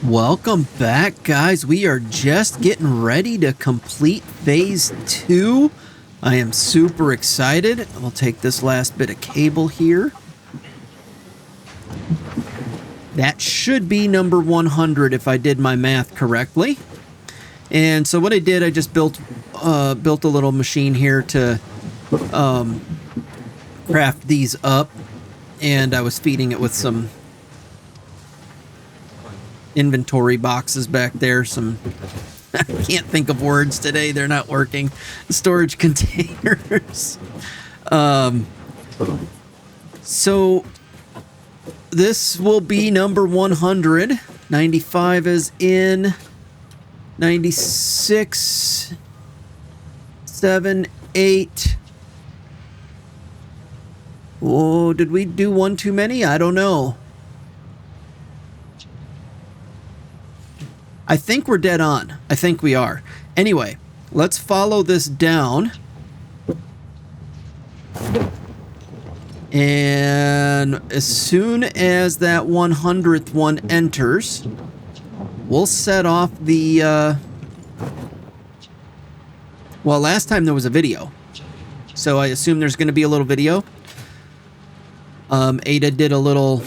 Welcome back, guys. We are just getting ready to complete phase 2. I am super excited. I'll take this last bit of cable here. That should be number 100 if I did my math correctly. And so what I did, I just built a little machine here to craft these up, and I was feeding it with some inventory boxes back there. Some I can't think of words today, they're not working. Storage containers. So this will be number 100. 95 is in. 96, 7, 8. Oh, did we do one too many? I don't know. I think we're dead on. I think we are. Anyway, let's follow this down. And as soon as that 100th one enters, we'll set off the... Well, last time there was a video, so I assume there's going to be a little video. Ada did a little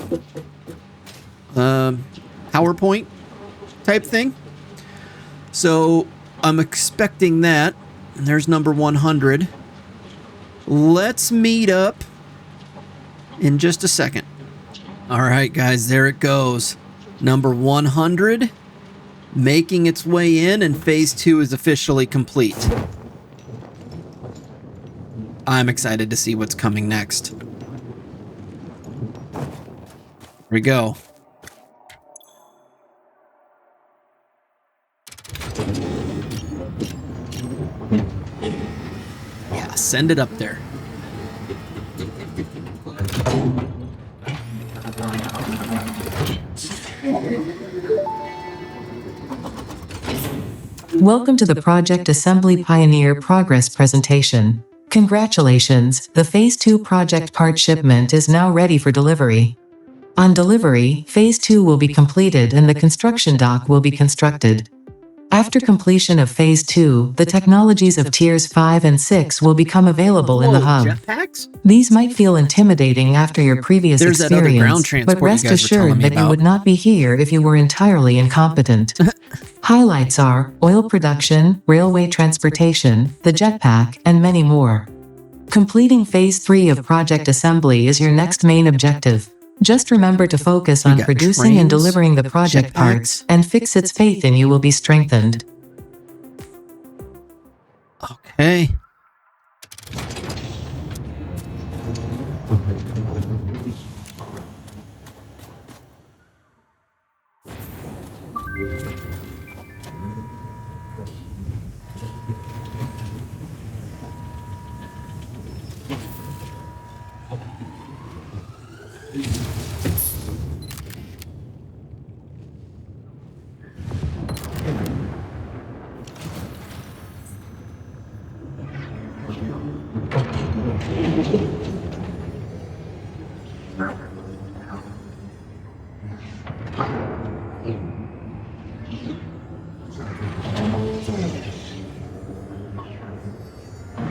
PowerPoint type thing. So I'm expecting that. There's number 100. Let's meet up in just a second. All right, guys, there it goes. Number 100 making its way in, and phase 2 is officially complete. I'm excited to see what's coming next. Here we go. Yeah, send it up there. Welcome to the Project Assembly Pioneer Progress presentation. Congratulations, the Phase 2 project part shipment is now ready for delivery. On delivery, Phase 2 will be completed and the construction dock will be constructed. After completion of Phase 2, the technologies of Tiers 5 and 6 will become available in the hub. Jetpacks? These might feel intimidating after your previous experience, but rest assured that you would not be here if you were entirely incompetent. Highlights are oil production, railway transportation, the jetpack, and many more. Completing Phase 3 of Project Assembly is your next main objective. Just remember to focus on producing and delivering the project parts, and Fixit's faith in you will be strengthened. Okay.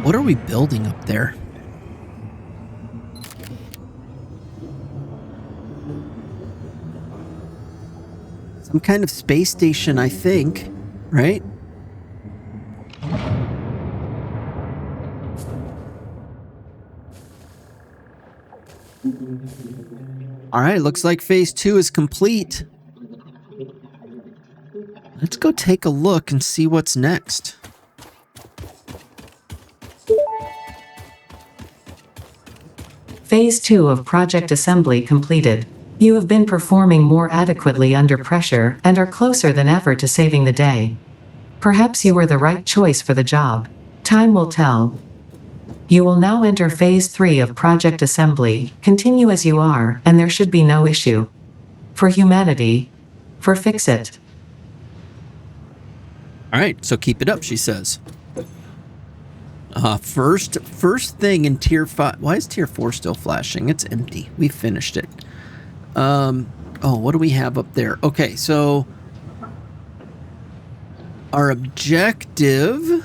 What are we building up there? Some kind of space station, I think, right? All right, looks like phase 2 is complete. Let's go take a look and see what's next. Phase 2 of Project Assembly completed. You have been performing more adequately under pressure and are closer than ever to saving the day. Perhaps you were the right choice for the job. Time will tell. You will now enter Phase 3 of Project Assembly. Continue as you are, and there should be no issue. For humanity. For Fixit. All right, so keep it up, she says. First thing in tier 5. Why is tier 4 still flashing? It's empty. We finished it. Oh, what do we have up there? Okay, so Our objective...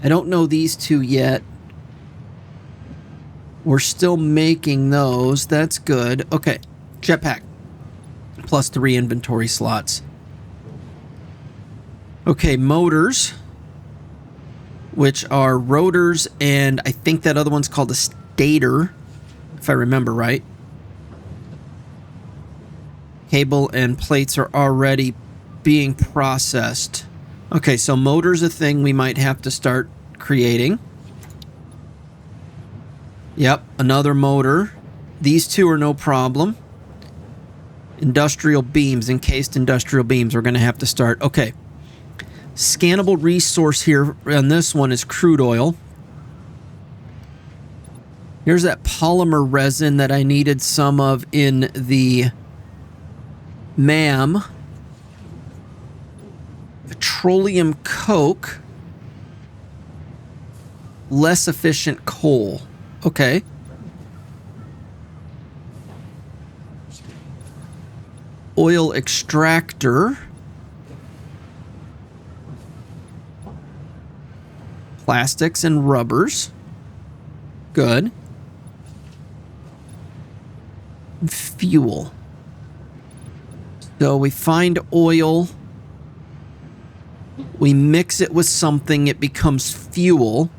I don't know these two yet. We're still making those. That's good. Okay. Jetpack. Plus 3 inventory slots. Okay, motors. Which are rotors, and I think that other one's called a stator, if I remember right. Cable and plates are already being processed. Okay, so motor's a thing we might have to start creating. Yep, another motor. These two are no problem. Industrial beams, encased industrial beams, we're going to have to start. Okay. Scannable resource here on this one is crude oil. Here's that polymer resin that I needed some of in the MAM. Petroleum coke. Less efficient coal. Okay. Oil extractor. Plastics and rubbers. Good. Fuel. So we find oil. We mix it with something, it becomes fuel.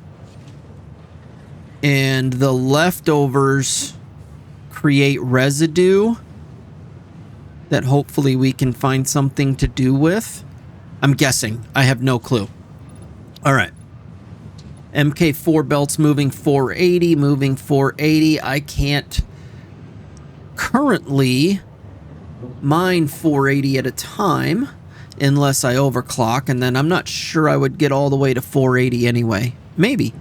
And the leftovers create residue that hopefully we can find something to do with. I'm guessing. I have no clue. All right. MK4 belts moving 480, moving 480. I can't currently mine 480 at a time unless I overclock, and then I'm not sure I would get all the way to 480 anyway. Maybe.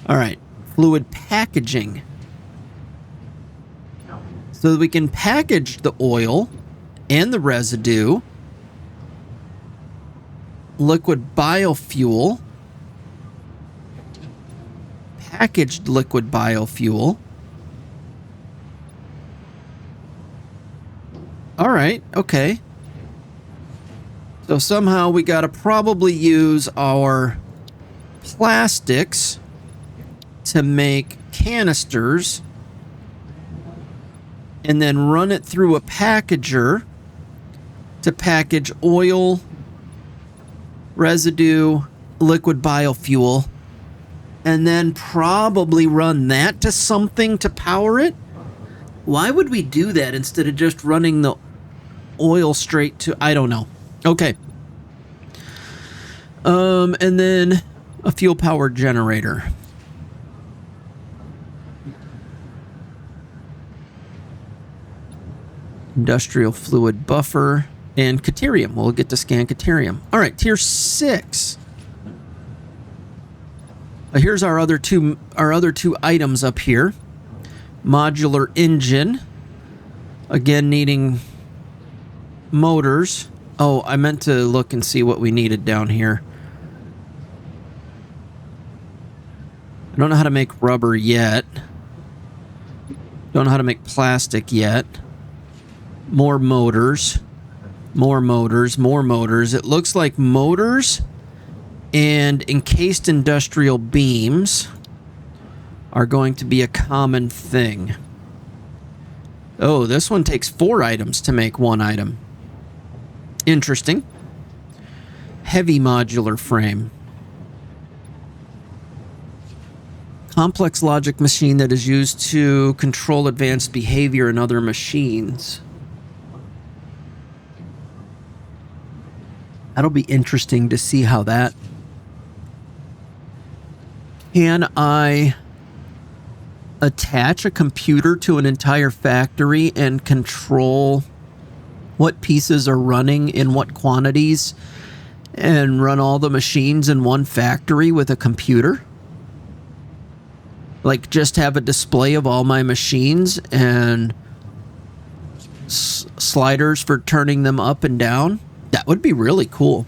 All right, fluid packaging. So that we can package the oil and the residue. Liquid biofuel. Packaged liquid biofuel. All right, okay. So somehow we got to probably use our plastics to make canisters and then run it through a packager to package oil, residue, liquid biofuel, and then probably run that to something to power it. Why would we do that instead of just running the oil straight to... I don't know. Okay. And then a fuel power generator. Industrial fluid buffer and Caterium. We'll get to scan Caterium. All right, tier 6. Here's our other two items up here. Modular engine. Again, needing motors. Oh, I meant to look and see what we needed down here. I don't know how to make rubber yet. Don't know how to make plastic yet. More motors. More motors. More motors. It looks like motors and encased industrial beams are going to be a common thing. Oh, this one takes 4 items to make 1 item. Interesting. Heavy modular frame. Complex logic machine that is used to control advanced behavior in other machines. That'll be interesting to see how that... Can I attach a computer to an entire factory and control what pieces are running in what quantities and run all the machines in one factory with a computer? Like, just have a display of all my machines and sliders for turning them up and down? That would be really cool.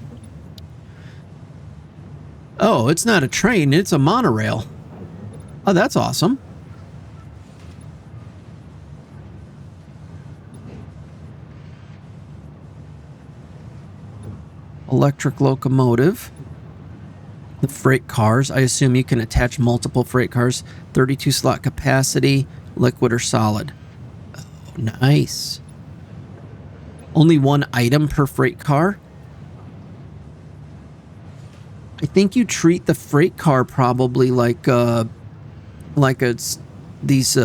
Oh, it's not a train, it's a monorail. Oh, that's awesome. electric locomotive. The freight cars. I assume you can attach multiple freight cars. 32 slot capacity, liquid or solid. Oh, nice. Only one item per freight car. I think you treat the freight car probably like it's these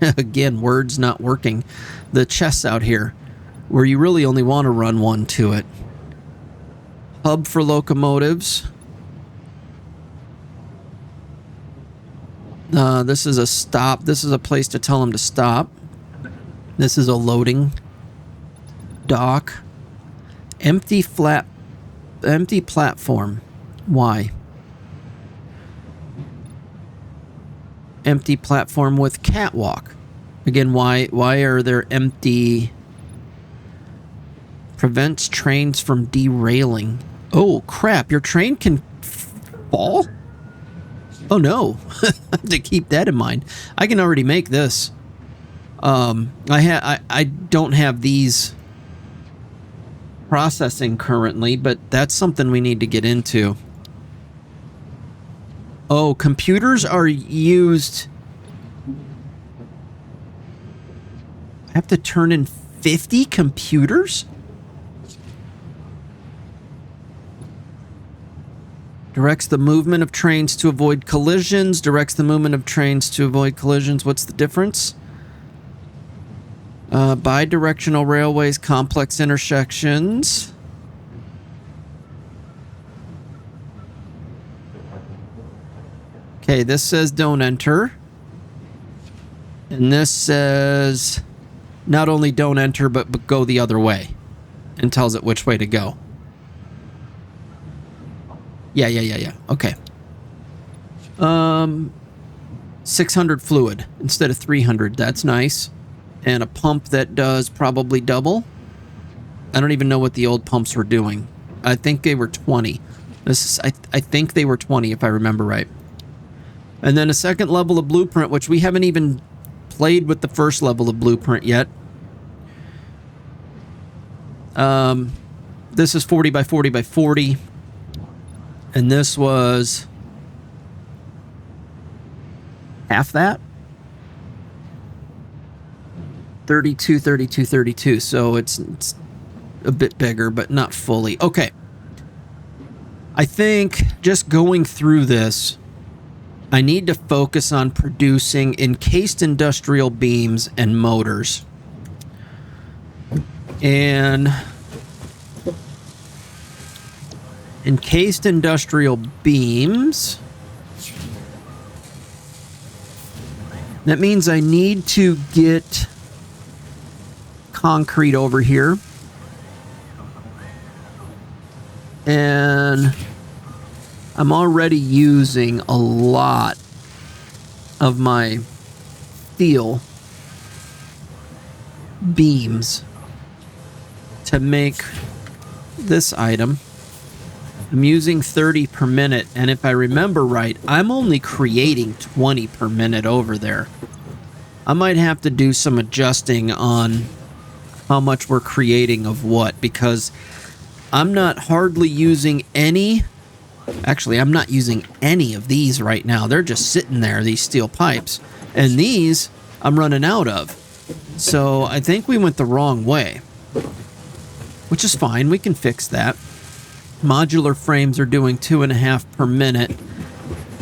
again, words not working. The chests out here, where you really only want to run one to it. Hub for locomotives. This is a stop. This is a place to tell them to stop. This is a loading dock. Empty platform. Why? Empty platform with catwalk. Again, why are there empty? Prevents trains from derailing. Oh, crap. Your train can fall? Oh, no. I have to keep that in mind. I can already make this. I don't have these processing currently, but that's something we need to get into. Oh, computers are used. I have to turn in 50 computers? Directs the movement of trains to avoid collisions. Directs the movement of trains to avoid collisions. What's the difference? Bi-directional railways, complex intersections. Okay, this says don't enter. And this says not only don't enter, but go the other way. And tells it which way to go. Yeah. Okay. 600 fluid instead of 300. That's nice. And a pump that does probably double. I don't even know what the old pumps were doing. I think they were 20. I think they were 20 if I remember right. And then a second level of blueprint, which we haven't even played with the first level of blueprint yet. This is 40 by 40 by 40. And this was half that. 32, 32, 32. So it's a bit bigger, but not fully. Okay. I think just going through this, I need to focus on producing encased industrial beams and motors. And encased industrial beams. That means I need to get concrete over here. And I'm already using a lot of my steel beams to make this item. I'm using 30 per minute, and if I remember right, I'm only creating 20 per minute over there. I might have to do some adjusting on how much we're creating of what, because I'm not hardly using any. Actually, I'm not using any of these right now. They're just sitting there, these steel pipes. And these I'm running out of. So I think we went the wrong way, which is fine. We can fix that. Modular frames are doing 2.5 per minute,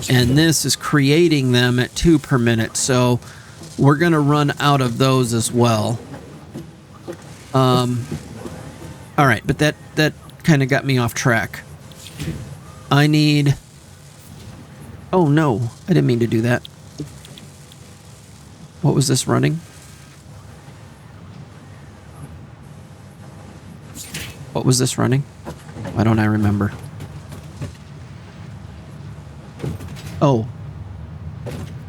and this is creating them at 2 per minute. So we're going to run out of those as well. All right, but that kind of got me off track. I need... Oh, no. I didn't mean to do that. What was this running? What was this running? Why don't I remember? Oh.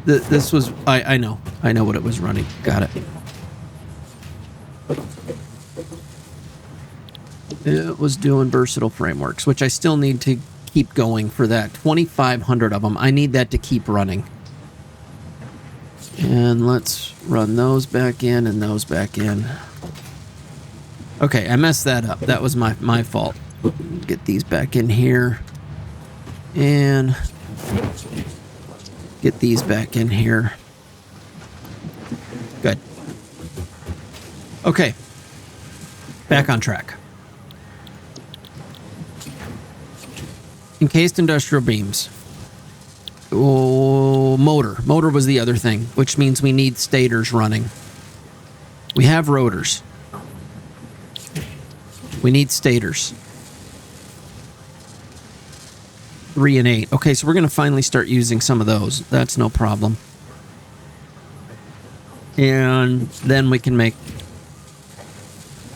This was... I know. I know what it was running. Got it. It was doing versatile frameworks, which I still need to keep going for that. 2,500 of them. I need that to keep running. And let's run those back in and those back in. Okay, I messed that up. That was my fault. Get these back in here. And get these back in here. Good. Okay. Back on track. Encased industrial beams. Oh, motor. Motor was the other thing, which means we need stators running. We have rotors. We need stators. 3 and 8. Okay, so we're going to finally start using some of those. That's no problem. And then we can make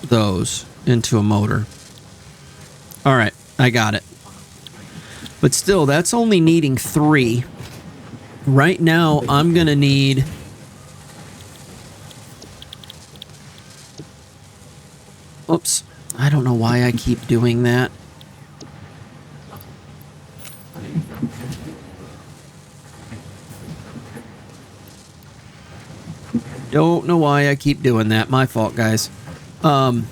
those into a motor. All right, I got it. But still, that's only needing 3. Right now, I'm going to need... Oops. I don't know why I keep doing that. Don't know why I keep doing that. My fault, guys. I'm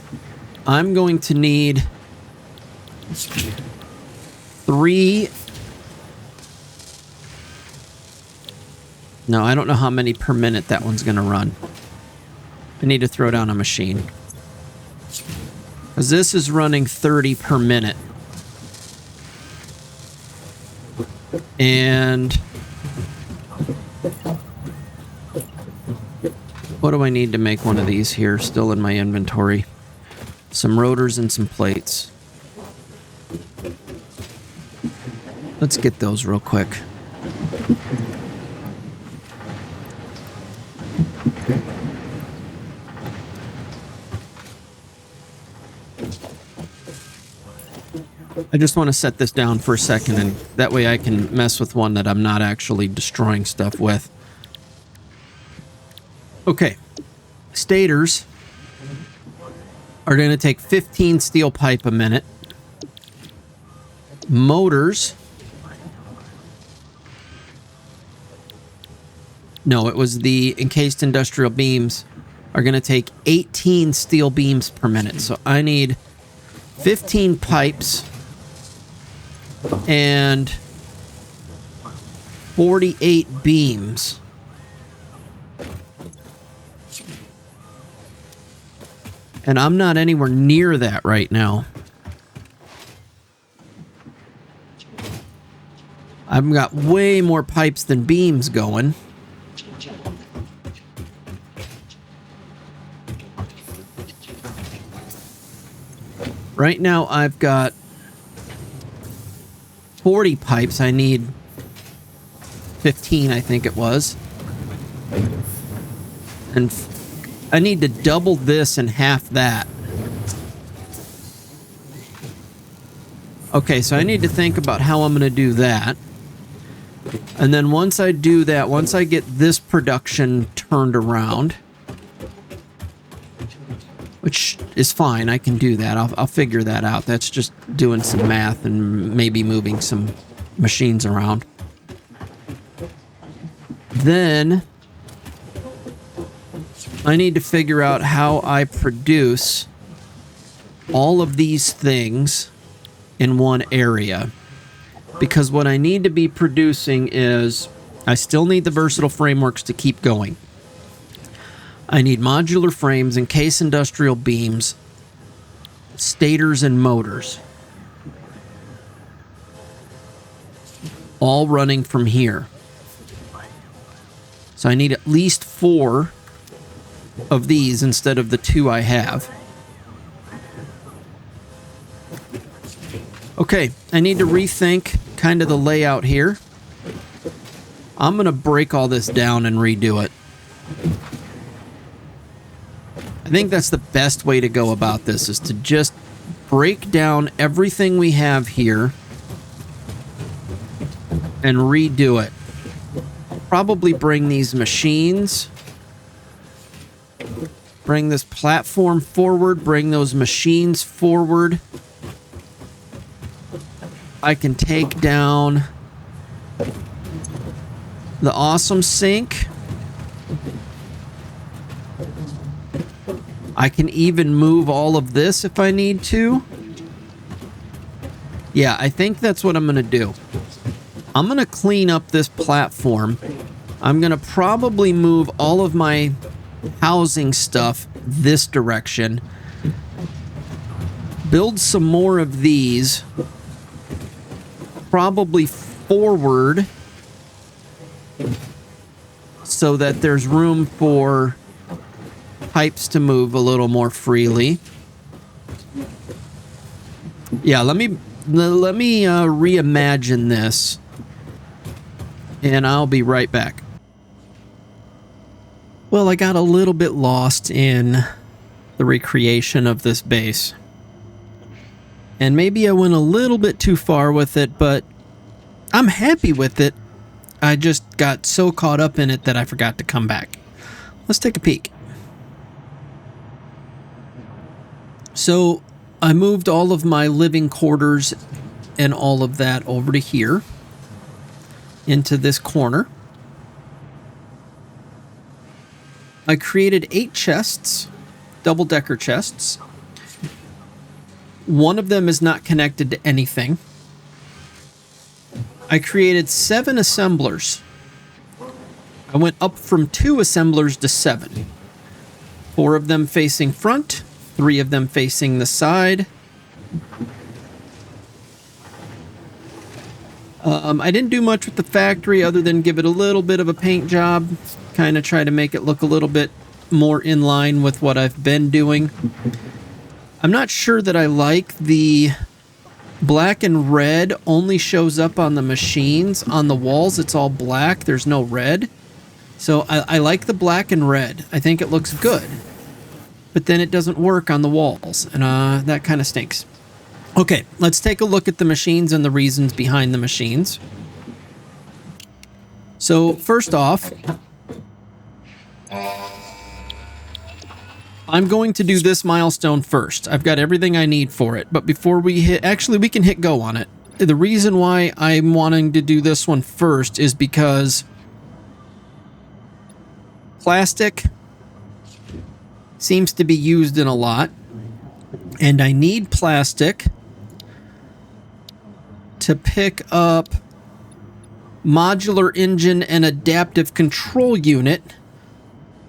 going to need 3. No, I don't know how many per minute that one's going to run. I need to throw down a machine. Because this is running 30 per minute. And what do I need to make one of these here still in my inventory? Some rotors and some plates. Let's get those real quick. I just want to set this down for a second, and that way I can mess with one that I'm not actually destroying stuff with. Okay. Stators are going to take 15 steel pipe a minute. Motors... No, it was the encased industrial beams are going to take 18 steel beams per minute. So I need 15 pipes and 48 beams. And I'm not anywhere near that right now. I've got way more pipes than beams going. Right now, I've got 40 pipes. I need 15, I think it was. And I need to double this and half that. Okay, so I need to think about how I'm going to do that. And then once I do that, once I get this production turned around... Which is fine, I can do that. I'll figure that out. That's just doing some math and maybe moving some machines around. Then I need to figure out how I produce all of these things in one area. Because what I need to be producing is, I still need the versatile frameworks to keep going. I need modular frames, encased industrial beams, stators, and motors. All running from here. So I need at least 4 of these instead of the 2 I have. Okay, I need to rethink kind of the layout here. I'm going to break all this down and redo it. I think that's the best way to go about this, is to just break down everything we have here and redo it. Probably bring these machines, bring this platform forward, bring those machines forward. I can take down the awesome sink. I can even move all of this if I need to. Yeah, I think that's what I'm going to do. I'm going to clean up this platform. I'm going to probably move all of my housing stuff this direction. Build some more of these. Probably forward so that there's room for pipes to move a little more freely. Yeah, let me reimagine this, and I'll be right back. Well, I got a little bit lost in the recreation of this base. And maybe I went a little bit too far with it, but I'm happy with it. I just got so caught up in it that I forgot to come back. Let's take a peek. So I moved all of my living quarters and all of that over to here, into this corner. I created 8 chests, double-decker chests. One of them is not connected to anything. I created 7 assemblers. I went up from 2 assemblers to 7. 4 of them facing front, 3 of them facing the side. I didn't do much with the factory other than give it a little bit of a paint job. Kind of try to make it look a little bit more in line with what I've been doing. I'm not sure that I like the black and red only shows up on the machines. On the walls, it's all black. There's no red. So I like the black and red. I think it looks good. But then it doesn't work on the walls. And that kind of stinks. Okay, let's take a look at the machines and the reasons behind the machines. So first off, I'm going to do this milestone first. I've got everything I need for it. But before we hit... Actually, we can hit go on it. The reason why I'm wanting to do this one first is because plastic seems to be used in a lot. And I need plastic to pick up modular engine and adaptive control unit,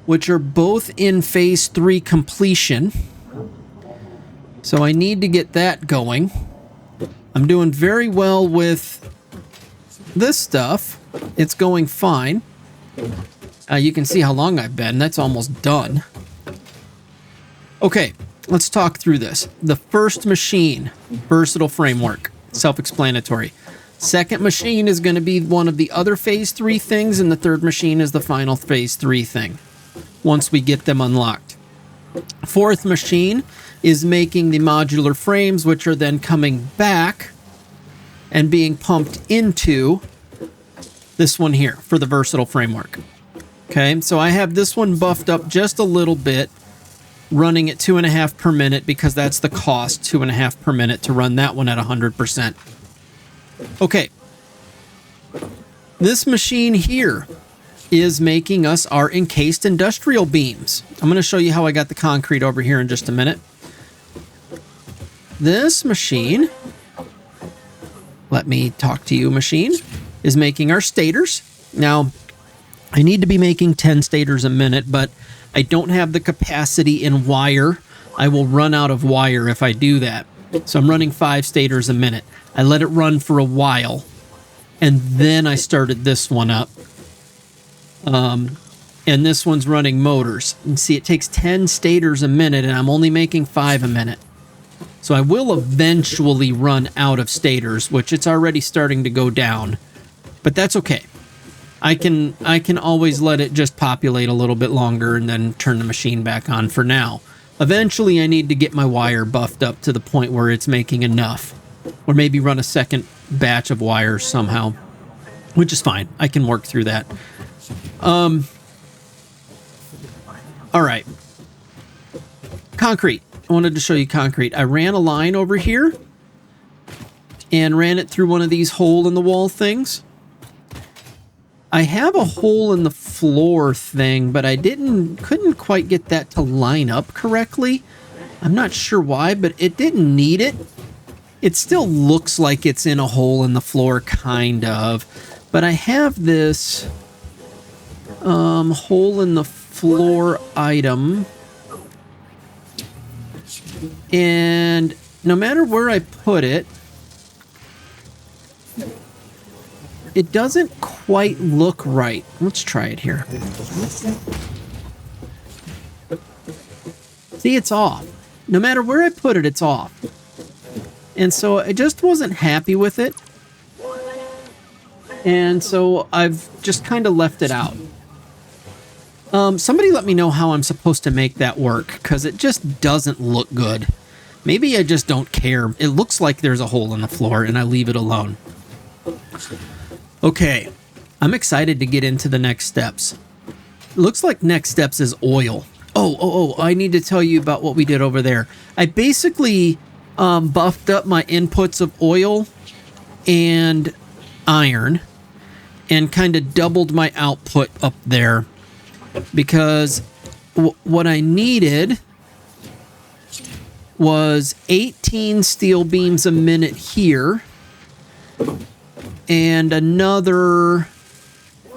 which are both in phase 3 completion. So I need to get that going. I'm doing very well with this stuff. It's going fine. You can see how long I've been. That's almost done. Okay, let's talk through this. The first machine, versatile framework, self-explanatory. Second machine is going to be one of the other phase 3 things, and the third machine is the final phase 3 thing, once we get them unlocked. Fourth machine is making the modular frames, which are then coming back and being pumped into this one here for the versatile framework. Okay, so I have this one buffed up just a little bit, running at 2.5 per minute because that's the cost, 2.5 per minute to run that one at 100%. Okay, this machine here is making us our encased industrial beams. I'm going to show you how I got the concrete over here in just a minute. This machine, let me talk to you, machine, is making our stators. Now, I need to be making 10 stators a minute, but I don't have the capacity in wire. I will run out of wire if I do that. So I'm running 5 stators a minute. I let it run for a while, and then I started this one up. And this one's running motors. And see, it takes 10 stators a minute, and I'm only making 5 a minute. So I will eventually run out of stators, which it's already starting to go down. But that's okay. I can always let it just populate a little bit longer and then turn the machine back on for now. Eventually, I need to get my wire buffed up to the point where it's making enough. Or maybe run a second batch of wires somehow, which is fine. I can work through that. All right. Concrete. I wanted to show you concrete. I ran a line over here and ran it through one of these hole-in-the-wall things. I have a hole in the floor thing, but I couldn't quite get that to line up correctly. I'm not sure why, but it didn't need it. It still looks like it's in a hole in the floor, kind of. But I have this hole in the floor item. And no matter where I put it, it doesn't quite look right. Let's try it here. See, it's off. No matter where I put it, it's off. And so I just wasn't happy with it. And so I've just kind of left it out. Somebody let me know how I'm supposed to make that work, because it just doesn't look good. Maybe I just don't care. It looks like there's a hole in the floor, and I leave it alone. Okay, I'm excited to get into the next steps. It looks like next steps is oil. Oh, I need to tell you about what we did over there. I basically buffed up my inputs of oil and iron and kind of doubled my output up there, because what I needed was 18 steel beams a minute here and another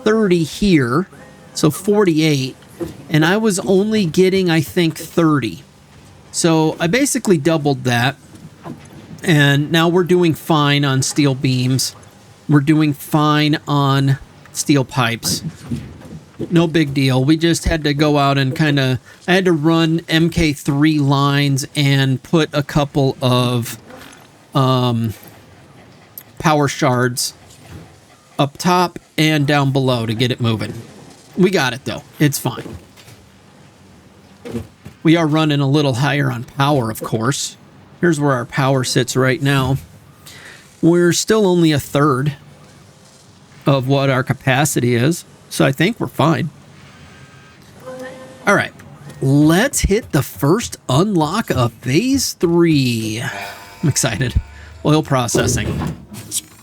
30 here, so 48, and I was only getting, I think, 30. So I basically doubled that, and now we're doing fine on steel beams. We're doing fine on steel pipes. No big deal. We just had to go out and I had to run MK3 lines and put a couple of power shards up top and down below to get it moving. We got it though. It's fine. We are running a little higher on power, of course. Here's where our power sits right now. We're still only a third of what our capacity is, so I think we're fine. All right, let's hit the first unlock of Phase 3. I'm excited. Oil processing.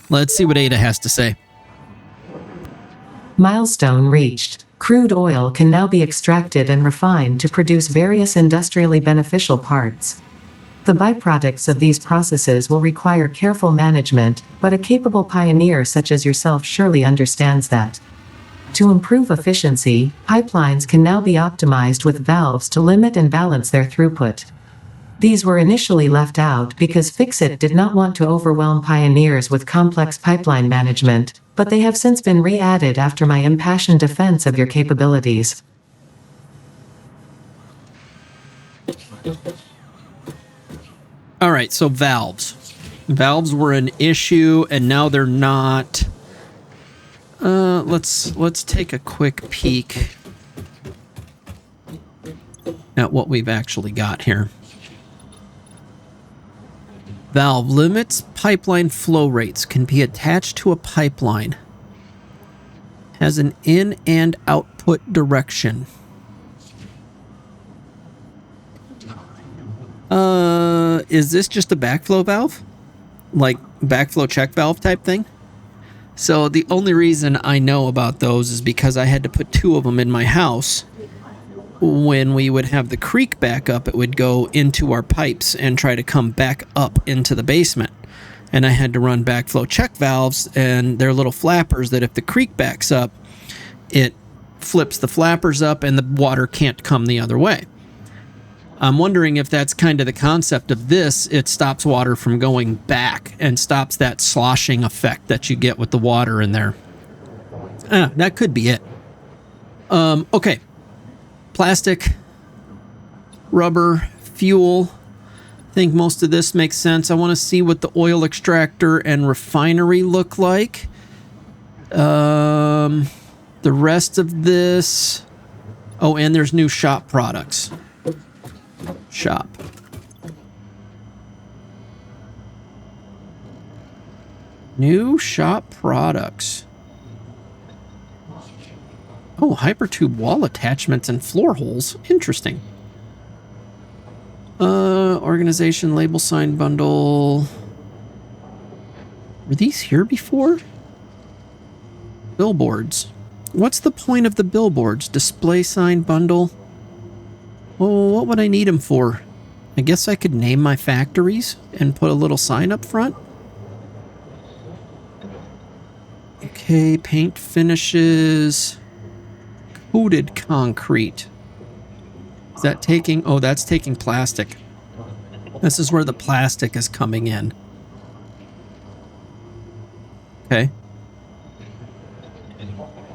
Let's see what Ada has to say. Milestone reached. Crude oil can now be extracted and refined to produce various industrially beneficial parts. The byproducts of these processes will require careful management, but a capable pioneer such as yourself surely understands that. To improve efficiency, pipelines can now be optimized with valves to limit and balance their throughput. These were initially left out because Fixit did not want to overwhelm pioneers with complex pipeline management, but they have since been re-added after my impassioned defense of your capabilities. All right, so valves. Valves were an issue, and now they're not. Let's take a quick peek at what we've actually got here. Valve limits pipeline flow rates, can be attached to a pipeline. Has an in and output direction. Is this just a backflow valve? Like backflow check valve type thing? So the only reason I know about those is because I had to put 2 of them in my house. When we would have the creek back up, it would go into our pipes and try to come back up into the basement. And I had to run backflow check valves, and they're little flappers that if the creek backs up, it flips the flappers up and the water can't come the other way. I'm wondering if that's kind of the concept of this. It stops water from going back and stops that sloshing effect that you get with the water in there. That could be it. Okay. Plastic, rubber, fuel. I think most of this makes sense. I want to see what the oil extractor and refinery look like. The rest of this. Oh, and there's new shop products. Shop. New shop products. Oh, hypertube wall attachments and floor holes. Interesting. Organization label sign bundle. Were these here before? Billboards. What's the point of the billboards? Display sign bundle. Oh, what would I need them for? I guess I could name my factories and put a little sign up front. Okay, paint finishes. Coated concrete. Is that taking... Oh, that's taking plastic. This is where the plastic is coming in. Okay.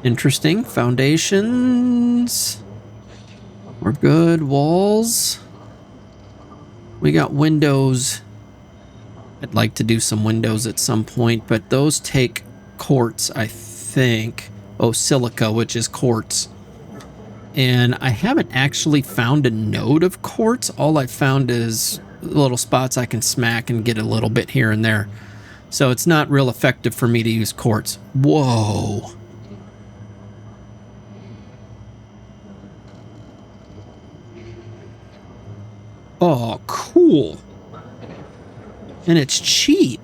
Interesting. Foundations. We're good. Walls. We got windows. I'd like to do some windows at some point, but those take quartz, I think. Oh, silica, which is quartz. And I haven't actually found a node of quartz. All I found is little spots I can smack and get a little bit here and there. So it's not real effective for me to use quartz. Whoa. Oh, cool. And it's cheap.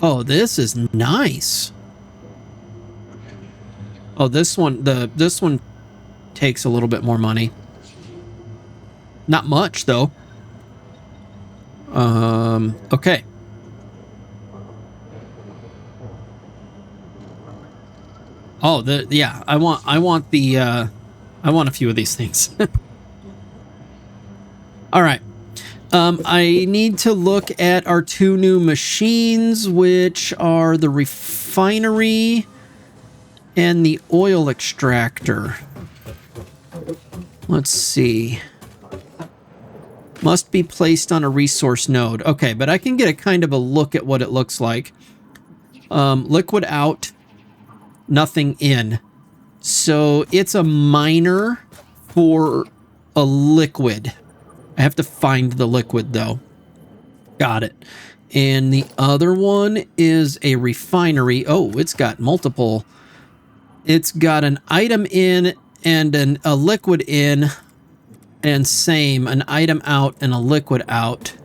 Oh, this is nice. Oh, this one takes a little bit more money. Not much though. Okay. Oh, yeah, I want a few of these things. All right. I need to look at our two new machines, which are the refinery and the oil extractor. Let's see. Must be placed on a resource node. Okay, but I can get a kind of a look at what it looks like. Liquid out, nothing in. So it's a miner for a liquid. I have to find the liquid though. Got it. And the other one is a refinery. Oh, it's got multiple. It's got an item in and a liquid in, and same, an item out and a liquid out.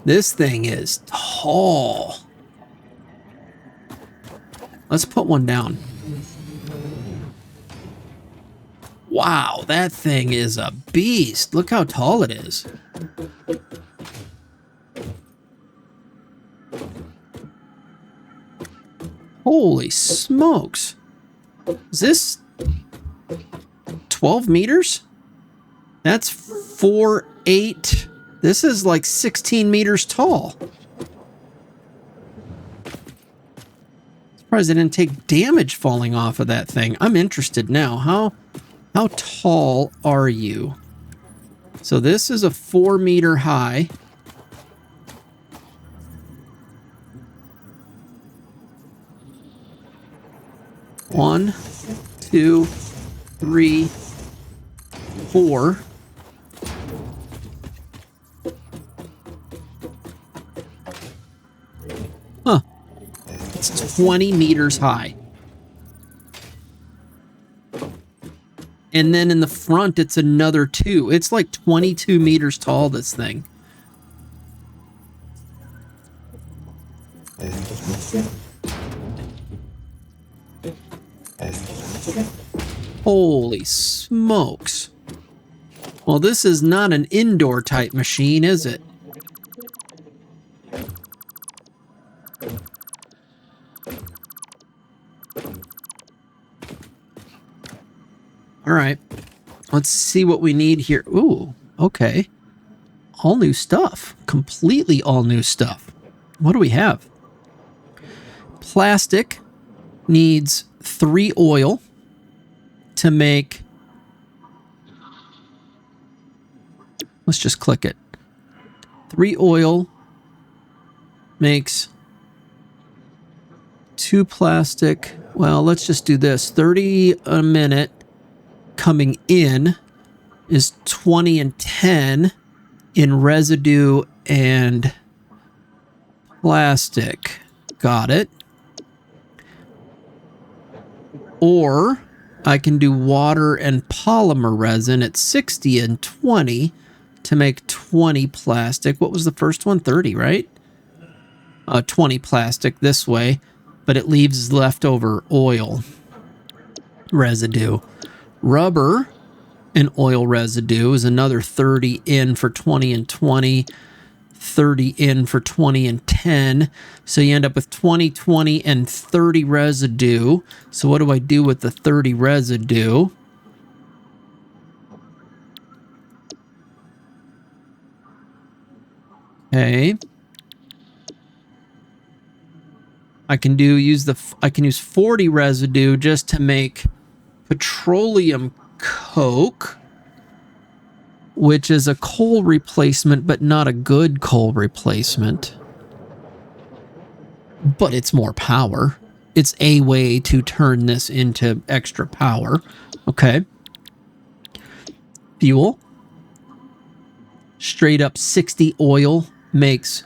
This thing is tall. Let's put one down. Wow, that thing is a beast. Look how tall it is. Holy smokes. Is this 12 meters? That's 4'8". This is like 16 meters tall. Surprised I didn't take damage falling off of that thing. I'm interested now. How tall are you? So this is a 4 meter high. One, two, three, four. Huh. It's 20 meters high. And then in the front, it's another 2. It's like 22 meters tall, this thing. Holy smokes. Well, this is not an indoor type machine, is it? All right, let's see what we need here. Ooh, okay. All new stuff. Completely all new stuff. What do we have? Plastic needs 3 oil to make... Let's just click it. 3 oil makes 2 plastic. Well, let's just do this. 30 a minute. Coming in is 20 and 10 in residue and plastic. Got it. Or I can do water and polymer resin at 60 and 20 to make 20 plastic. What was the first one? 30, right? 20 plastic this way, but it leaves leftover oil residue. Rubber and oil residue is another 30 in for 20 and 20, 30 in for 20 and 10. So you end up with 20, 20, and 30 residue. So what do I do with the 30 residue? Okay. I can use 40 residue just to make petroleum coke, which is a coal replacement, but not a good coal replacement. But it's more power. It's a way to turn this into extra power. Okay. Fuel. Straight up 60 oil makes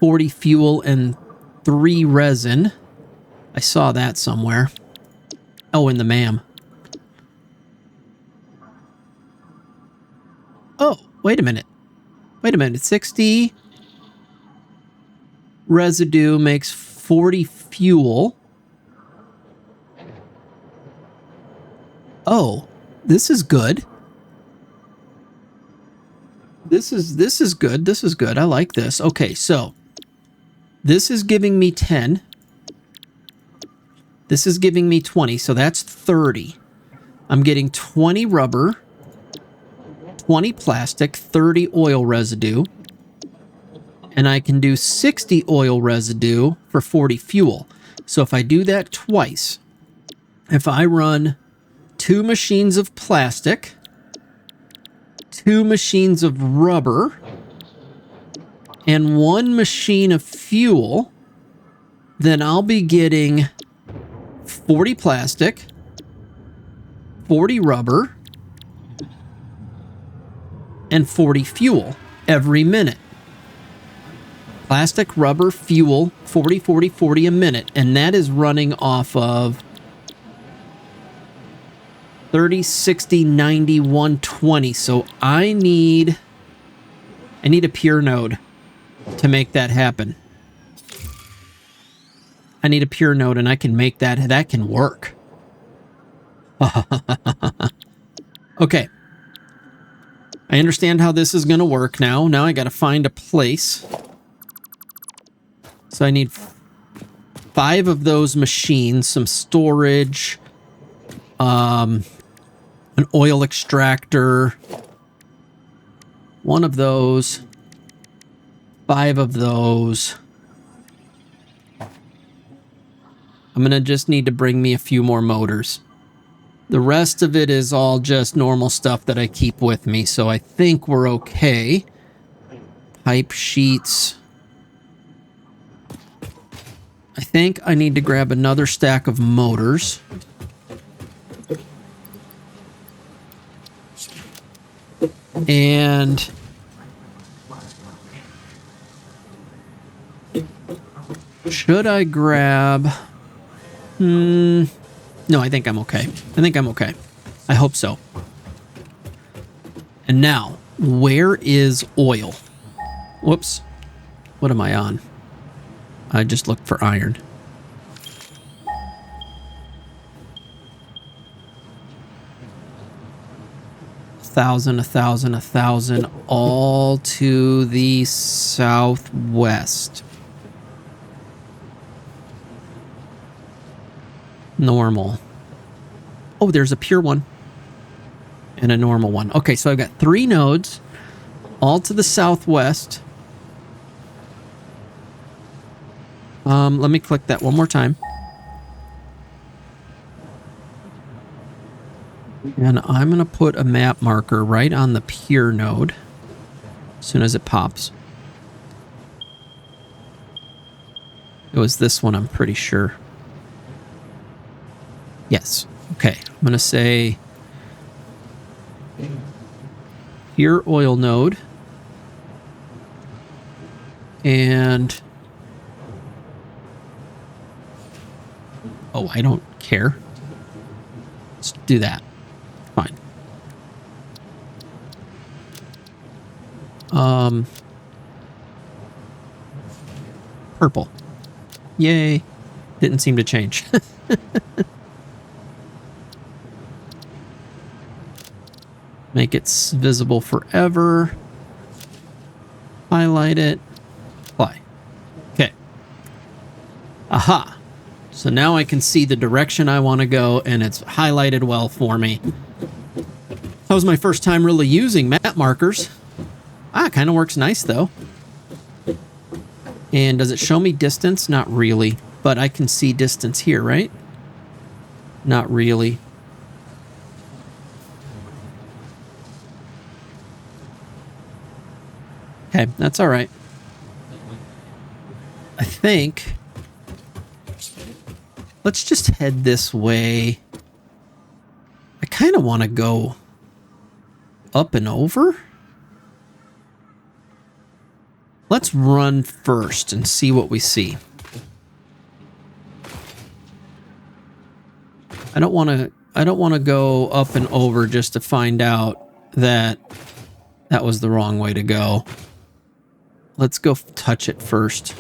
40 fuel and 3 resin. I saw that somewhere. Oh, in the MAM. Oh, wait a minute. 60 residue makes 40 fuel. Oh, this is good. This is good. This is good. I like this. Okay, so this is giving me 10. This is giving me 20, so that's 30. I'm getting 20 rubber, 20 plastic, 30 oil residue, and I can do 60 oil residue for 40 fuel. So if I do that twice, if I run 2 machines of plastic, 2 machines of rubber, and 1 machine of fuel, then I'll be getting 40 plastic, 40 rubber, and 40 fuel every minute. Plastic, rubber, fuel, 40, 40, 40 a minute. And that is running off of 30, 60, 90, 120. So I need a pure node to make that happen. I need a pure node, and I can make that. That can work. Okay. I understand how this is going to work now. Now I got to find a place. So I need 5 of those machines, some storage, an oil extractor, 1 of those, 5 of those. I'm going to just need to bring me a few more motors. The rest of it is all just normal stuff that I keep with me, so I think we're okay. Pipe sheets. I think I need to grab another stack of motors. And should I grab... No, I think I'm okay. I hope so. And now, where is oil? Whoops. What am I on? I just looked for iron. A thousand, all to the southwest. Normal. Oh, there's a pure one. And a normal one. Okay, so I've got 3 nodes, all to the southwest. Let me click that one more time. And I'm going to put a map marker right on the pure node as soon as it pops. It was this one, I'm pretty sure. Yes. Okay. I'm going to say pure oil node. And... oh, I don't care. Let's do that. Fine. Purple. Yay. Didn't seem to change. Make it visible forever. Highlight it. Apply. Okay. Aha. So now I can see the direction I want to go, and it's highlighted well for me. That was my first time really using map markers. Ah, kind of works nice, though. And does it show me distance? Not really. But I can see distance here, right? Not really. Okay, that's all right. I think... Let's just head this way. I kind of want to go up and over. Let's run first and see what we see. I don't want to go up and over just to find out that that was the wrong way to go. Let's go touch it first.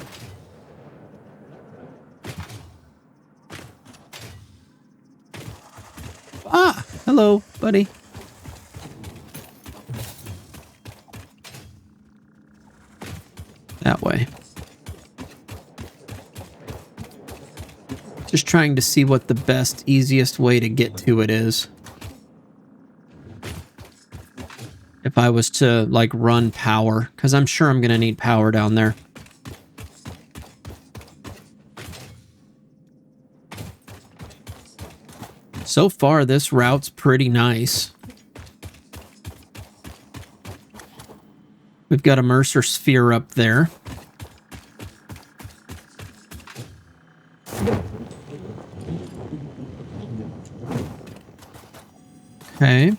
Ah, hello, buddy. That way. Just trying to see what the best, easiest way to get to it is. If I was to, like, run power, because I'm sure I'm going to need power down there. So far, this route's pretty nice. We've got a Mercer sphere up there. Okay.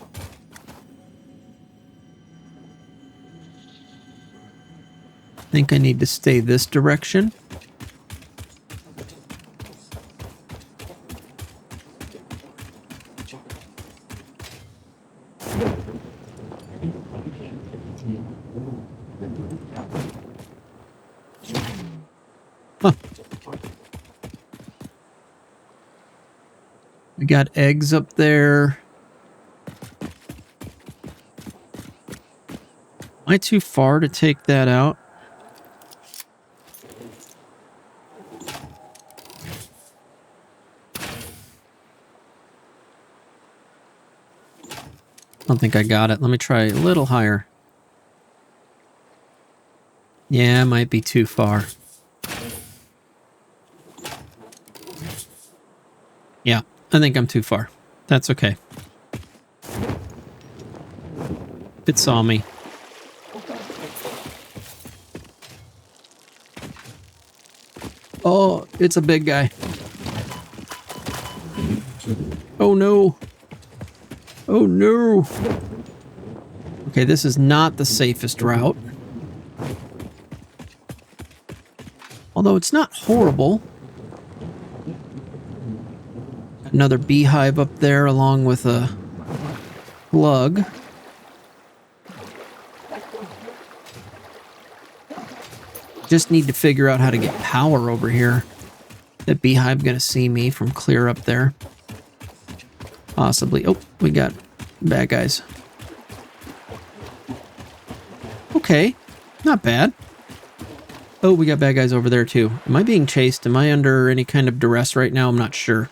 I think I need to stay this direction. Huh. We got eggs up there. Am I too far to take that out? I don't think I got it. Let me try a little higher. Yeah, it might be too far. Yeah, I think I'm too far. That's okay. It saw me. Oh, it's a big guy. Oh no. Oh no. Okay, this is not the safest route. Although it's not horrible. Another beehive up there along with a plug. Just need to figure out how to get power over here. That beehive gonna see me from clear up there? Possibly. Oh, we got bad guys. Okay, not bad. Oh, we got bad guys over there too. Am I being chased? Am I under any kind of duress right now? I'm not sure.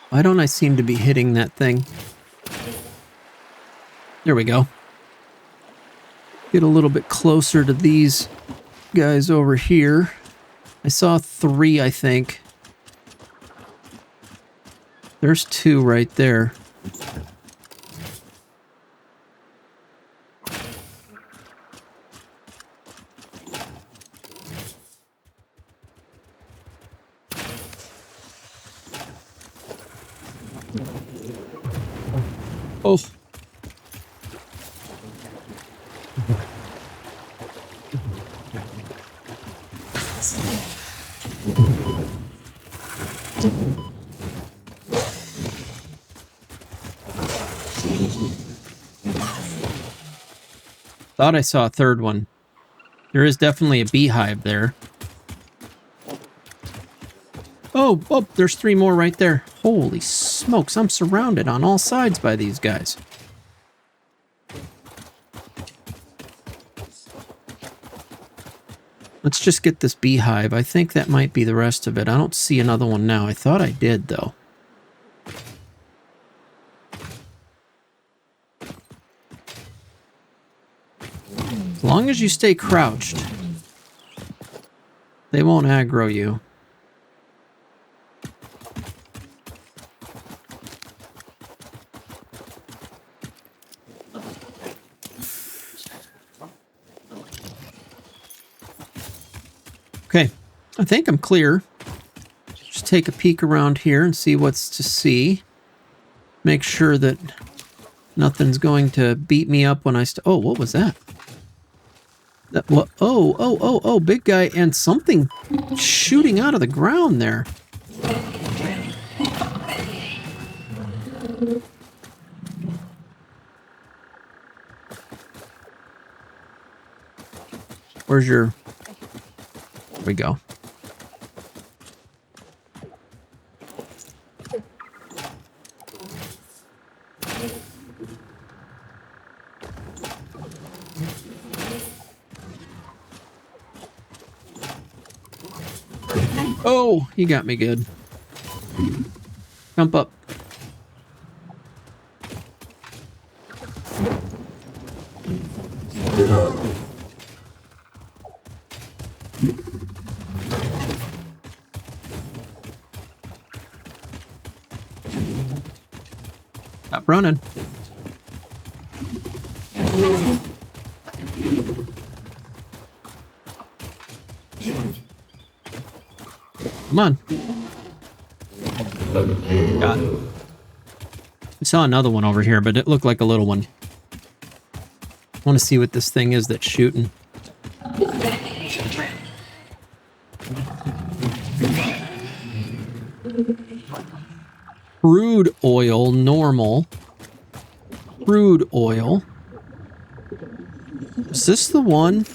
Why don't I seem to be hitting that thing? There we go. Get a little bit closer to these guys over here. I saw 3, I think. There's 2 right there. Oh. Thought I saw a third one. There is definitely a beehive there. Oh, there's 3 more right there. Holy smokes, I'm surrounded on all sides by these guys. Let's just get this beehive. I think that might be the rest of it. I don't see another one now. I thought I did, though. As long as you stay crouched, they won't aggro you. Okay, I think I'm clear. Just take a peek around here and see what's to see. Make sure that nothing's going to beat me up when I oh, what was that? What? Oh, big guy, and something shooting out of the ground there. Where's your... There we go. Oh, he got me good. Jump up. Stop running. Come on. Got it. I saw another one over here, but it looked like a little one. I want to see what this thing is that's shooting. Crude oil, normal. Crude oil. Is this the one?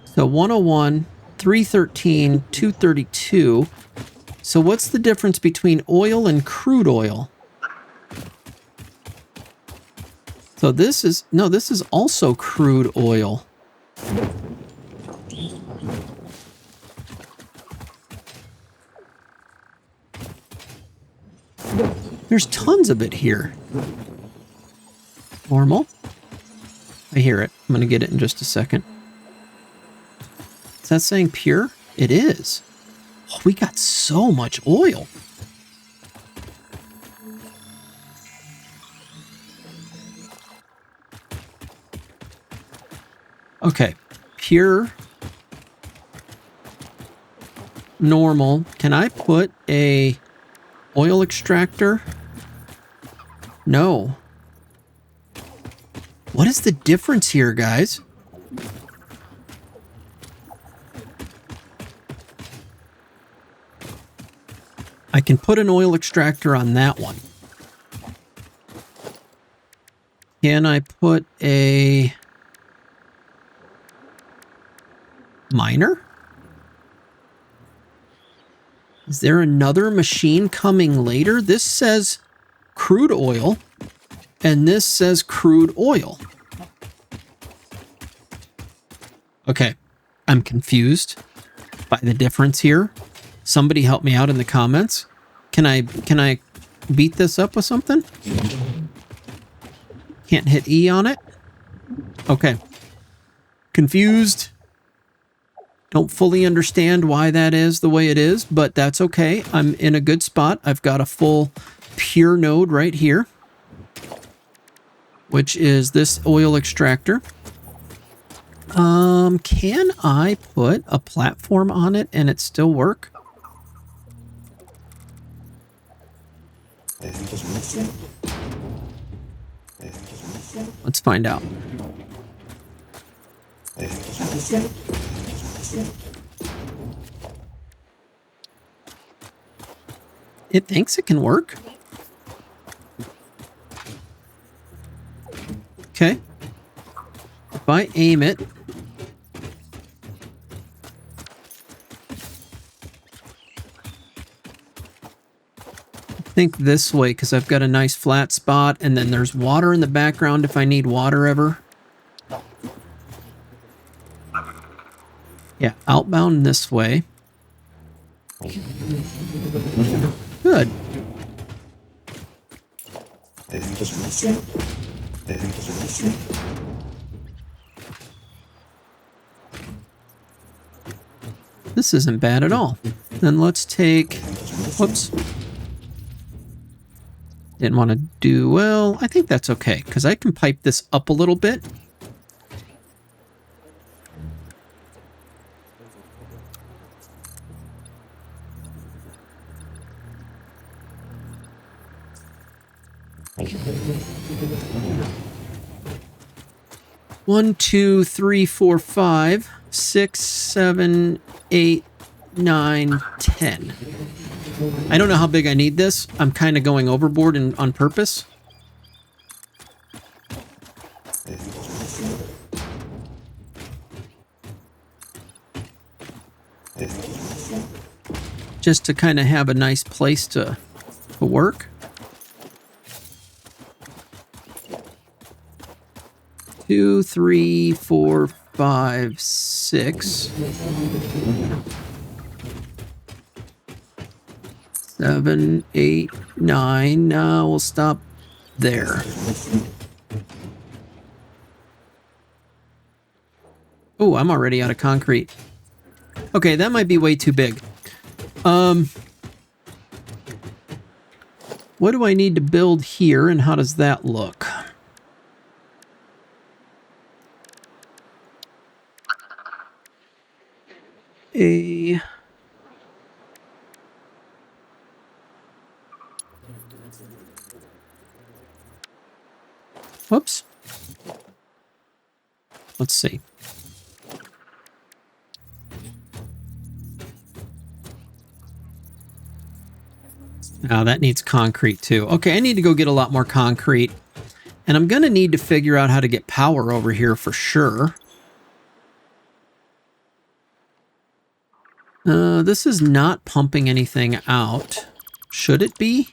So 101, 313, 232. So what's the difference between oil and crude oil? So this is, no, this is also crude oil. There's tons of it here. Normal. I hear it. I'm going to get it in just a second. Is that saying pure? It is. Oh, we got so much oil. Okay. Pure. Normal. Can I put a oil extractor? No. What is the difference here, guys? I can put an oil extractor on that one. Can I put a miner? Is there another machine coming later? This says crude oil, and this says crude oil. Okay, I'm confused by the difference here. Somebody help me out in the comments. Can I beat this up with something? Can't hit E on it? Okay. Confused. Don't fully understand why that is the way it is, but that's okay. I'm in a good spot. I've got a full pure node right here, which is this oil extractor. Can I put a platform on it and it still work? Let's find out. It thinks it can work. Okay. If I aim it... think this way because I've got a nice flat spot and then there's water in the background if I need water ever. Yeah, outbound this way. Good. This isn't bad at all. Then let's take... Whoops. Didn't want to do... Well, I think that's okay, because I can pipe this up a little bit. One, two, three, four, 5, 6, 7, 8, 9, 10. I don't know how big I need this. I'm kind of going overboard on purpose. Just to kind of have a nice place to work. Two, 3, 4, 5, 6. 7, 8, 9. Now we'll stop there. Oh, I'm already out of concrete. Okay, that might be way too big. What do I need to build here, and how does that look? Whoops. Let's see. Oh, that needs concrete too. Okay, I need to go get a lot more concrete. And I'm going to need to figure out how to get power over here for sure. This is not pumping anything out. Should it be?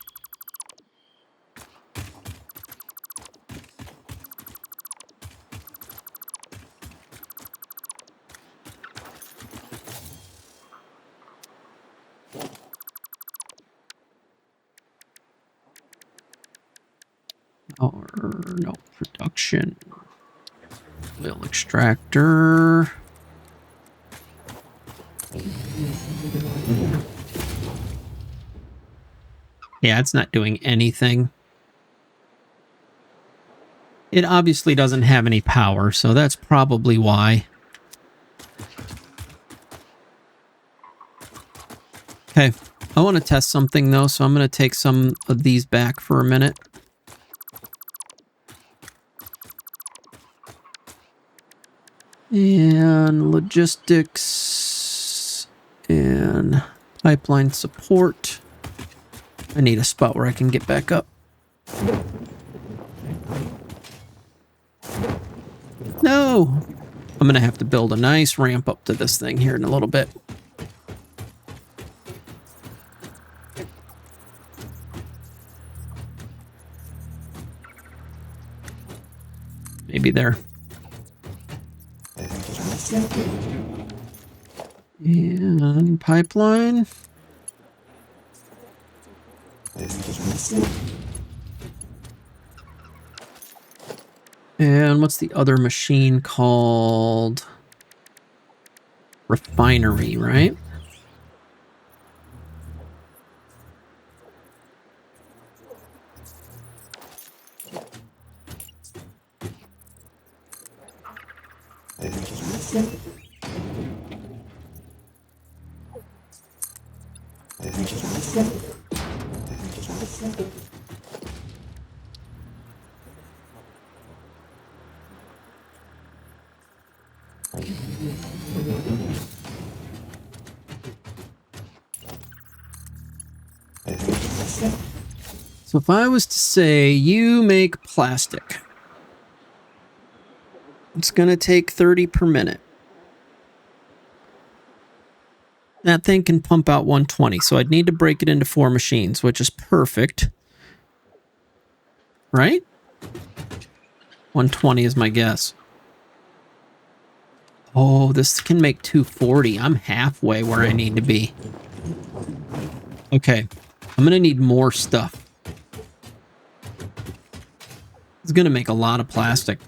Or no, production. Oil extractor. Yeah, it's not doing anything. It obviously doesn't have any power, so that's probably why. Okay, I want to test something though, so I'm going to take some of these back for a minute. And logistics and pipeline support. I need a spot where I can get back up. No! I'm going to have to build a nice ramp up to this thing here in a little bit. Maybe there. And pipeline. And what's the other machine called? Refinery, right? So if I was to say, you make plastic. It's going to take 30 per minute. That thing can pump out 120, so I'd need to break it into 4 machines, which is perfect. Right? 120 is my guess. Oh, this can make 240. I'm halfway where I need to be. Okay. I'm going to need more stuff. It's going to make a lot of plastic.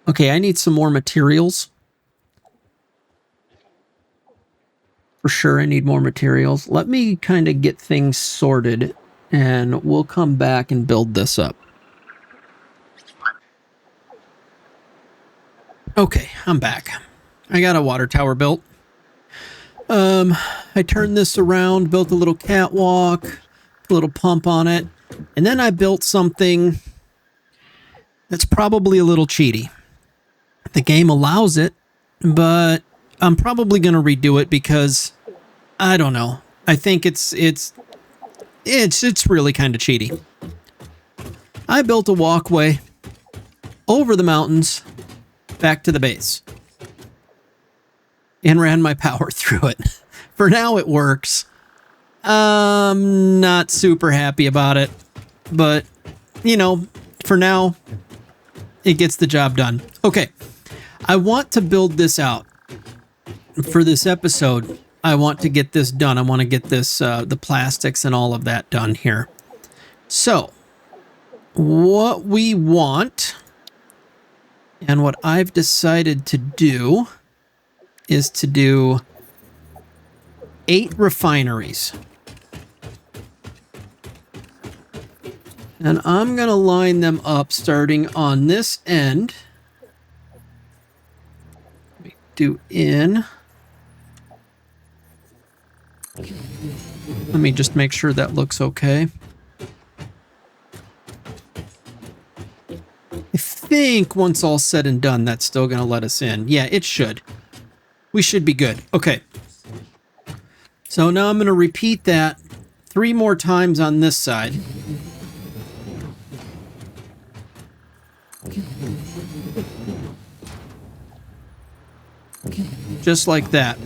Okay, I need some more materials. For sure, I need more materials. Let me kind of get things sorted, and we'll come back and build this up. Okay, I'm back. I got a water tower built. I turned this around, built a little catwalk, a little pump on it, and then I built something that's probably a little cheaty. The game allows it, but I'm probably going to redo it because I don't know. I think it's really kind of cheaty. I built a walkway over the mountains back to the base and ran my power through it. For now, it works. I'm not super happy about it, but you know, for now, it gets the job done. Okay. I want to build this out for this episode. I want to get this done. I want to get this, the plastics and all of that done here. So what we want and what I've decided to do is to do 8 refineries. And I'm going to line them up starting on this end. Do in. Let me just make sure that looks okay. I think once all said and done, that's still going to let us in. Yeah, it should. We should be good. Okay. So now I'm going to repeat that 3 more times on this side. Just like that.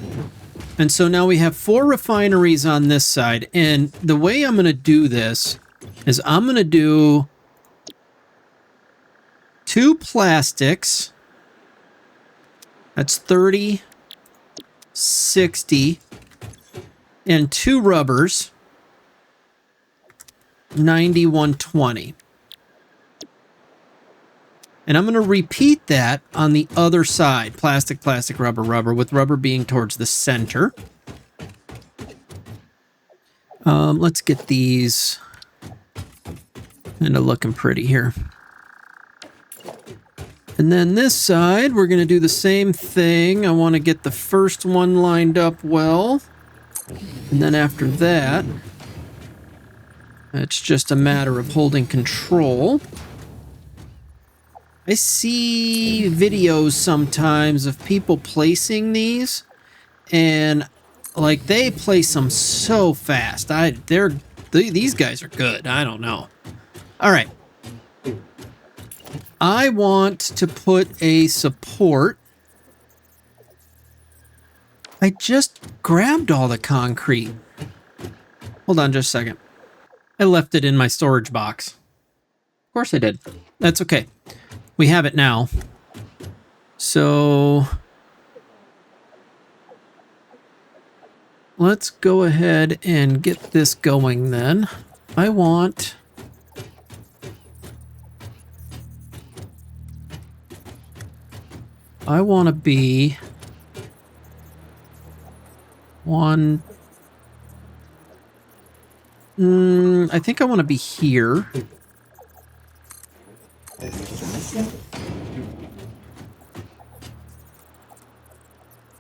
And so now we have 4 refineries on this side. And the way I'm going to do this is I'm going to do 2 plastics. That's 30, 60, and 2 rubbers, 90, 120. And I'm going to repeat that on the other side. Plastic, plastic, rubber, rubber, with rubber being towards the center. Let's get these kind of looking pretty here. And then this side, we're going to do the same thing. I want to get the first one lined up well. And then after that, it's just a matter of holding control. I see videos sometimes of people placing these, and like they place them so fast. These guys are good. I don't know. All right. I want to put a support. I just grabbed all the concrete. Hold on just a second. I left it in my storage box. Of course I did. That's okay. We have it now. So let's go ahead and get this going then. I want to be one. I think I want to be here.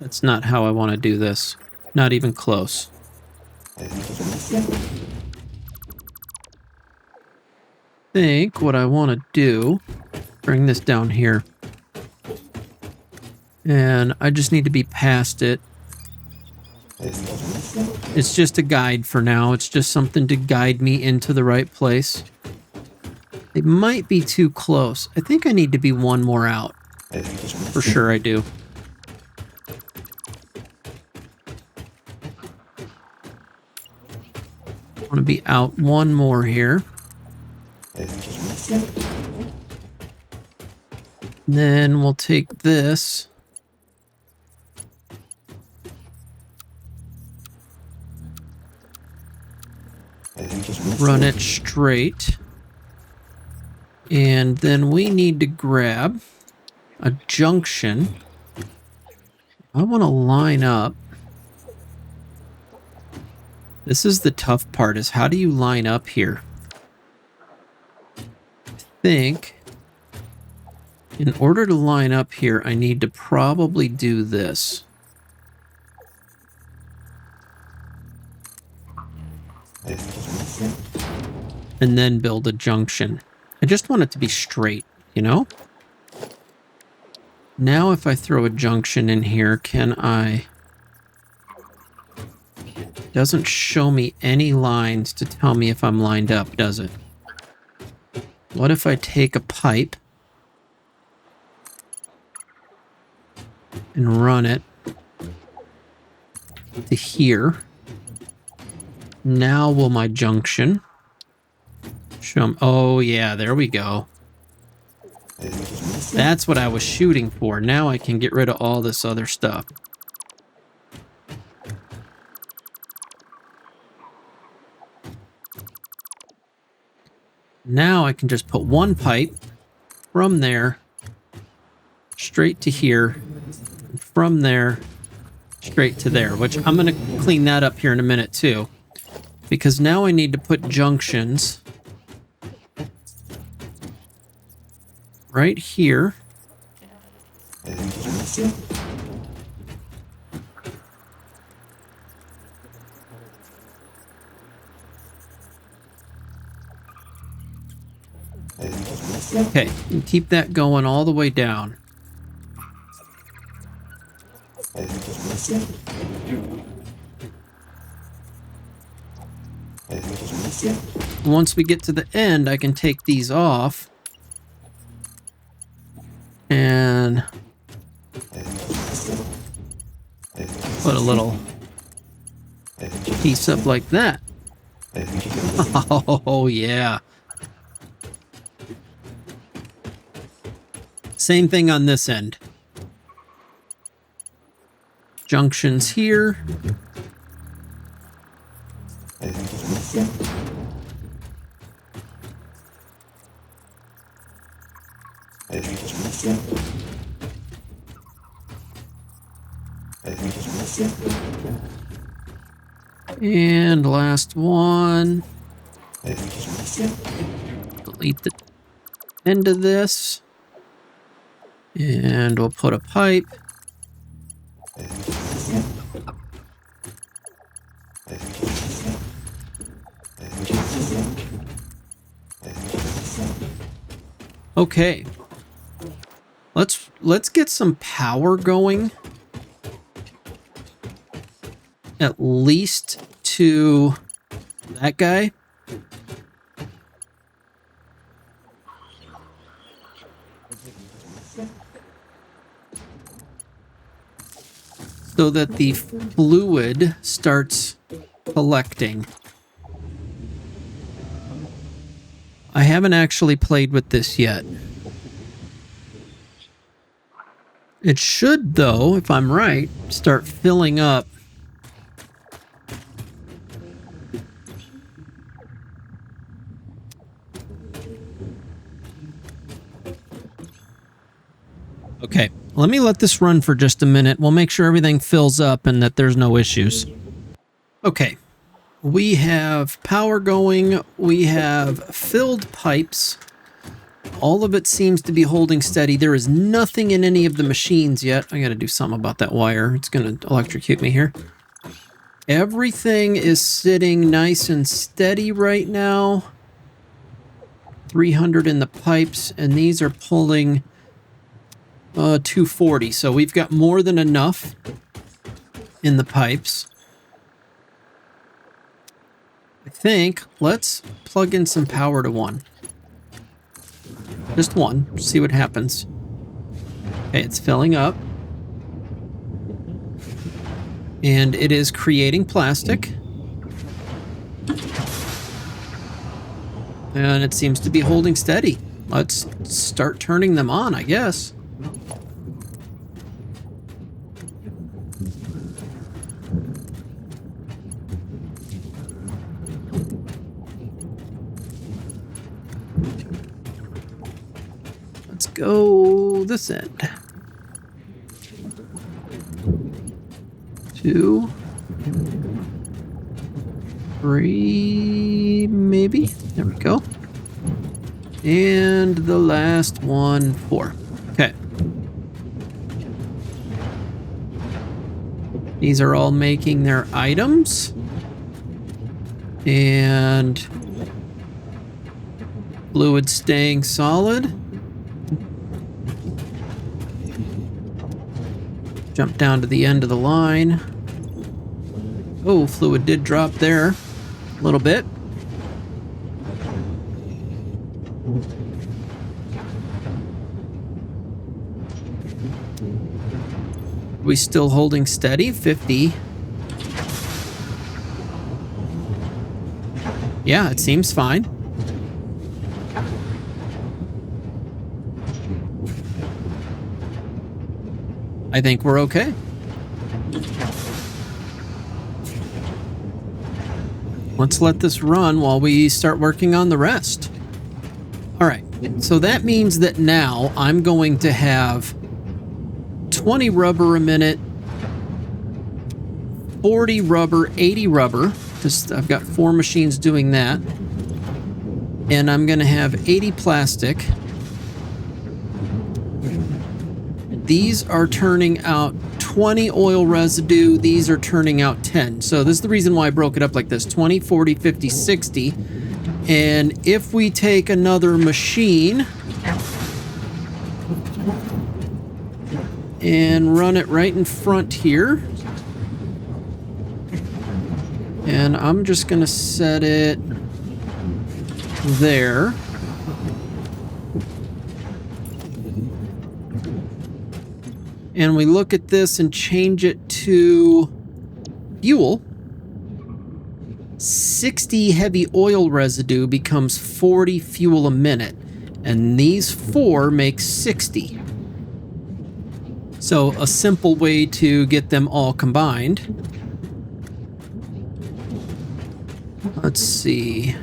That's not how I want to do this. Not even close. I think what I want to do, bring this down here. And I just need to be past it. It's just a guide for now. It's just something to guide me into the right place. It might be too close. I think I need to be one more out. For sure I do. I want to be out one more here. Then we'll take this. Run it straight. And then we need to grab a junction. I want to line up. This is the tough part, is how do you line up here? I think in order to line up here, I need to probably do this. And then build a junction. I just want it to be straight, you know? Now if I throw a junction in here, can I... It doesn't show me any lines to tell me if I'm lined up, does it? What if I take a pipe and run it to here? Now will my junction show me? Oh yeah, there we go. That's what I was shooting for. Now I can get rid of all this other stuff. Now I can just put one pipe from there straight to here, and from there straight to there, which I'm going to clean that up here in a minute too, because now I need to put junctions right here. Okay, and keep that going all the way down. Once we get to the end, I can take these off and put a little piece up like that. Oh, yeah. Same thing on this end. Junctions here. And last one. Delete the end of this. And we'll put a pipe. Okay. Let's get some power going. At least to that guy. So that the fluid starts collecting. I haven't actually played with this yet. It should, though, if I'm right, start filling up. Okay, let me let this run for just a minute. We'll make sure everything fills up and that there's no issues. Okay, we have power going. We have filled pipes. All of it seems to be holding steady. There is nothing in any of the machines yet. I got to do something about that wire. It's going to electrocute me here. Everything is sitting nice and steady right now. 300 in the pipes, and these are pulling 240. So we've got more than enough in the pipes. think let's plug in some power to one. Just one. See what happens. Okay, it's filling up. And it is creating plastic. And it seems to be holding steady. Let's start turning them on, I guess. Let's go this end. 2, 3, maybe. There we go. And the last one, 4. Okay. These are all making their items. And fluid staying solid. Jump down to the end of the line. Oh, fluid did drop there a little bit. Are we still holding steady? 50. Yeah, it seems fine. I think we're okay. Let's let this run while we start working on the rest. All right, so that means that now I'm going to have 20 rubber a minute, 40 rubber, 80 rubber, because I've got 4 machines doing that. And I'm going to have 80 plastic. These are turning out 20 oil residue. These are turning out 10. So this is the reason why I broke it up like this. 20, 40, 50, 60. And if we take another machine and run it right in front here. And I'm just going to set it there. And we look at this and change it to fuel. 60 heavy oil residue becomes 40 fuel a minute. And these 4 make 60. So a simple way to get them all combined. Let's see.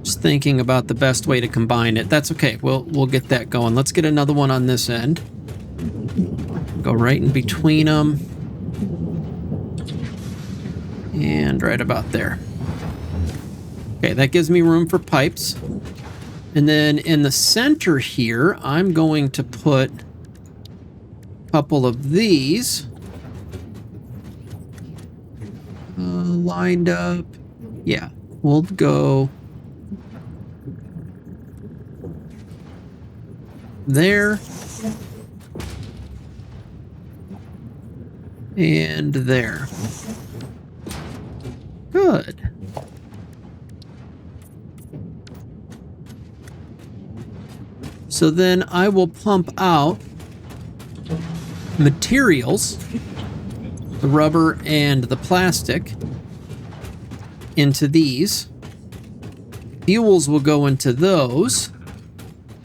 Just thinking about the best way to combine it. That's okay. We'll get that going. Let's get another one on this end. Go right in between them. And right about there. Okay, that gives me room for pipes. And then in the center here, I'm going to put a couple of these lined up. Yeah, we'll go there and there. Good. So then I will pump out materials, the rubber and the plastic, into these. Fuels will go into those.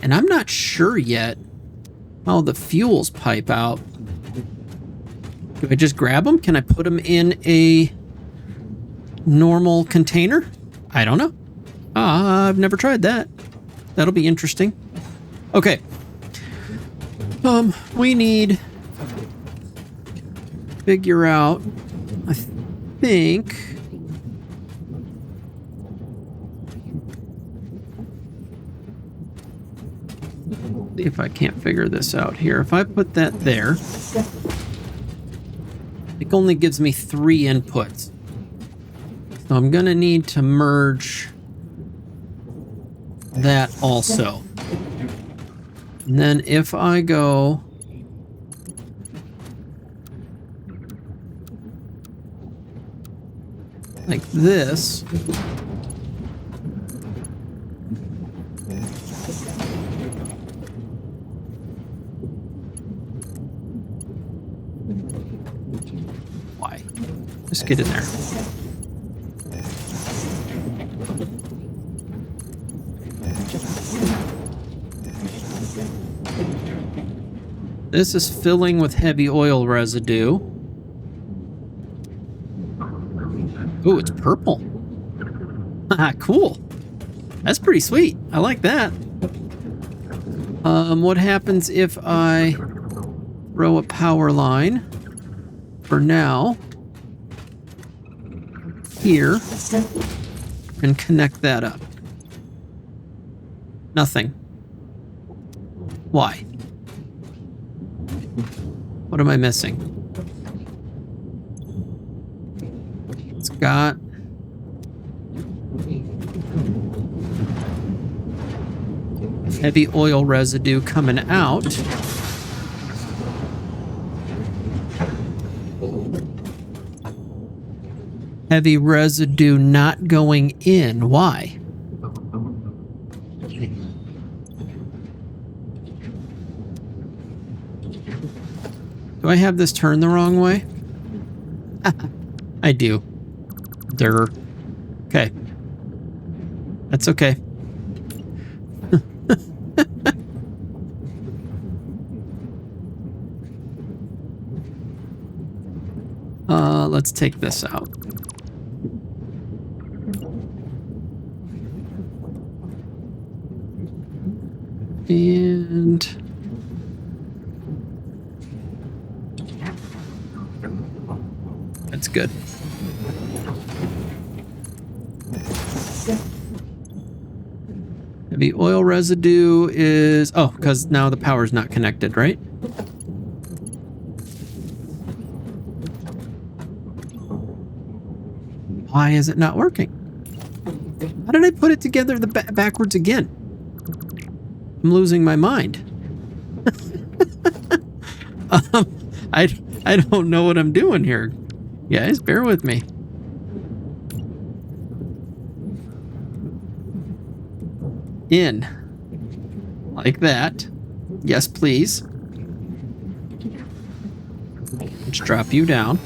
And I'm not sure yet how the fuels pipe out. Do I just grab them? Can I put them in a normal container? I don't know. I've never tried that. That'll be interesting. Okay. We need to figure out, I think, see if I can't figure this out here. If I put that there, it only gives me 3 inputs. So I'm going to need to merge that also. And then if I go this. Why? Just get in there. This is filling with heavy oil residue. Ooh, it's purple. Haha, cool. That's pretty sweet. I like that. What happens if I throw a power line for now here and connect that up? Nothing. Why? What am I missing? It's got heavy oil residue coming out. Heavy residue not going in. Why? Do I have this turned the wrong way? I do. Durr. Okay. That's okay. Let's take this out. And that's good. Heavy oil residue is... Oh, because now the power's not connected, right? Why is it not working? How did I put it together backwards again? I'm losing my mind. I don't know what I'm doing here. Guys, bear with me. In. Like that. Yes, please. Let's drop you down.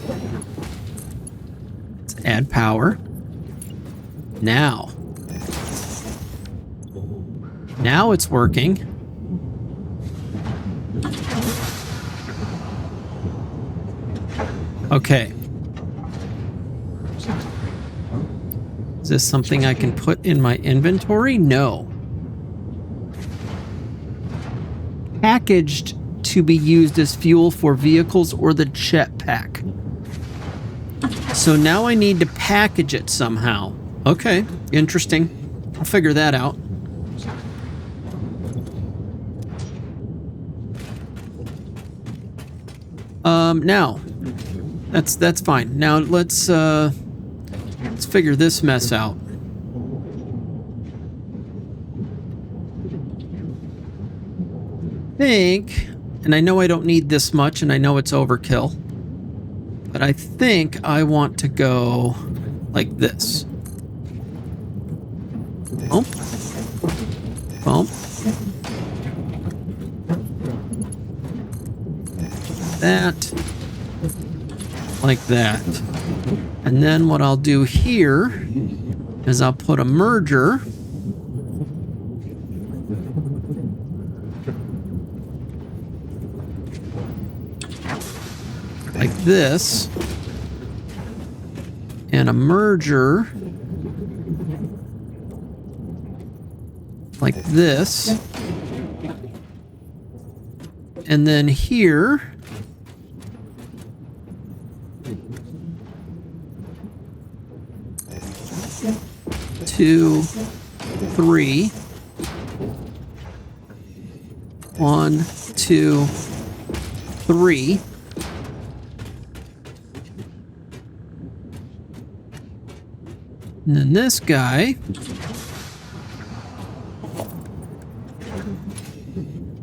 Let's add power. Now it's working. Okay. Is this something I can put in my inventory? No. Packaged to be used as fuel for vehicles or the jetpack. So now I need to package it somehow. Okay, interesting. I'll figure that out. Now that's fine. Now let's figure this mess out. And I know I don't need this much, and I know it's overkill, but I think I want to go like this. Bump. Bump. That. Like that. And then what I'll do here is I'll put a merger. Like this. And a merger. Like this. And then here. 2, 3. 1, 2, 3. And then this guy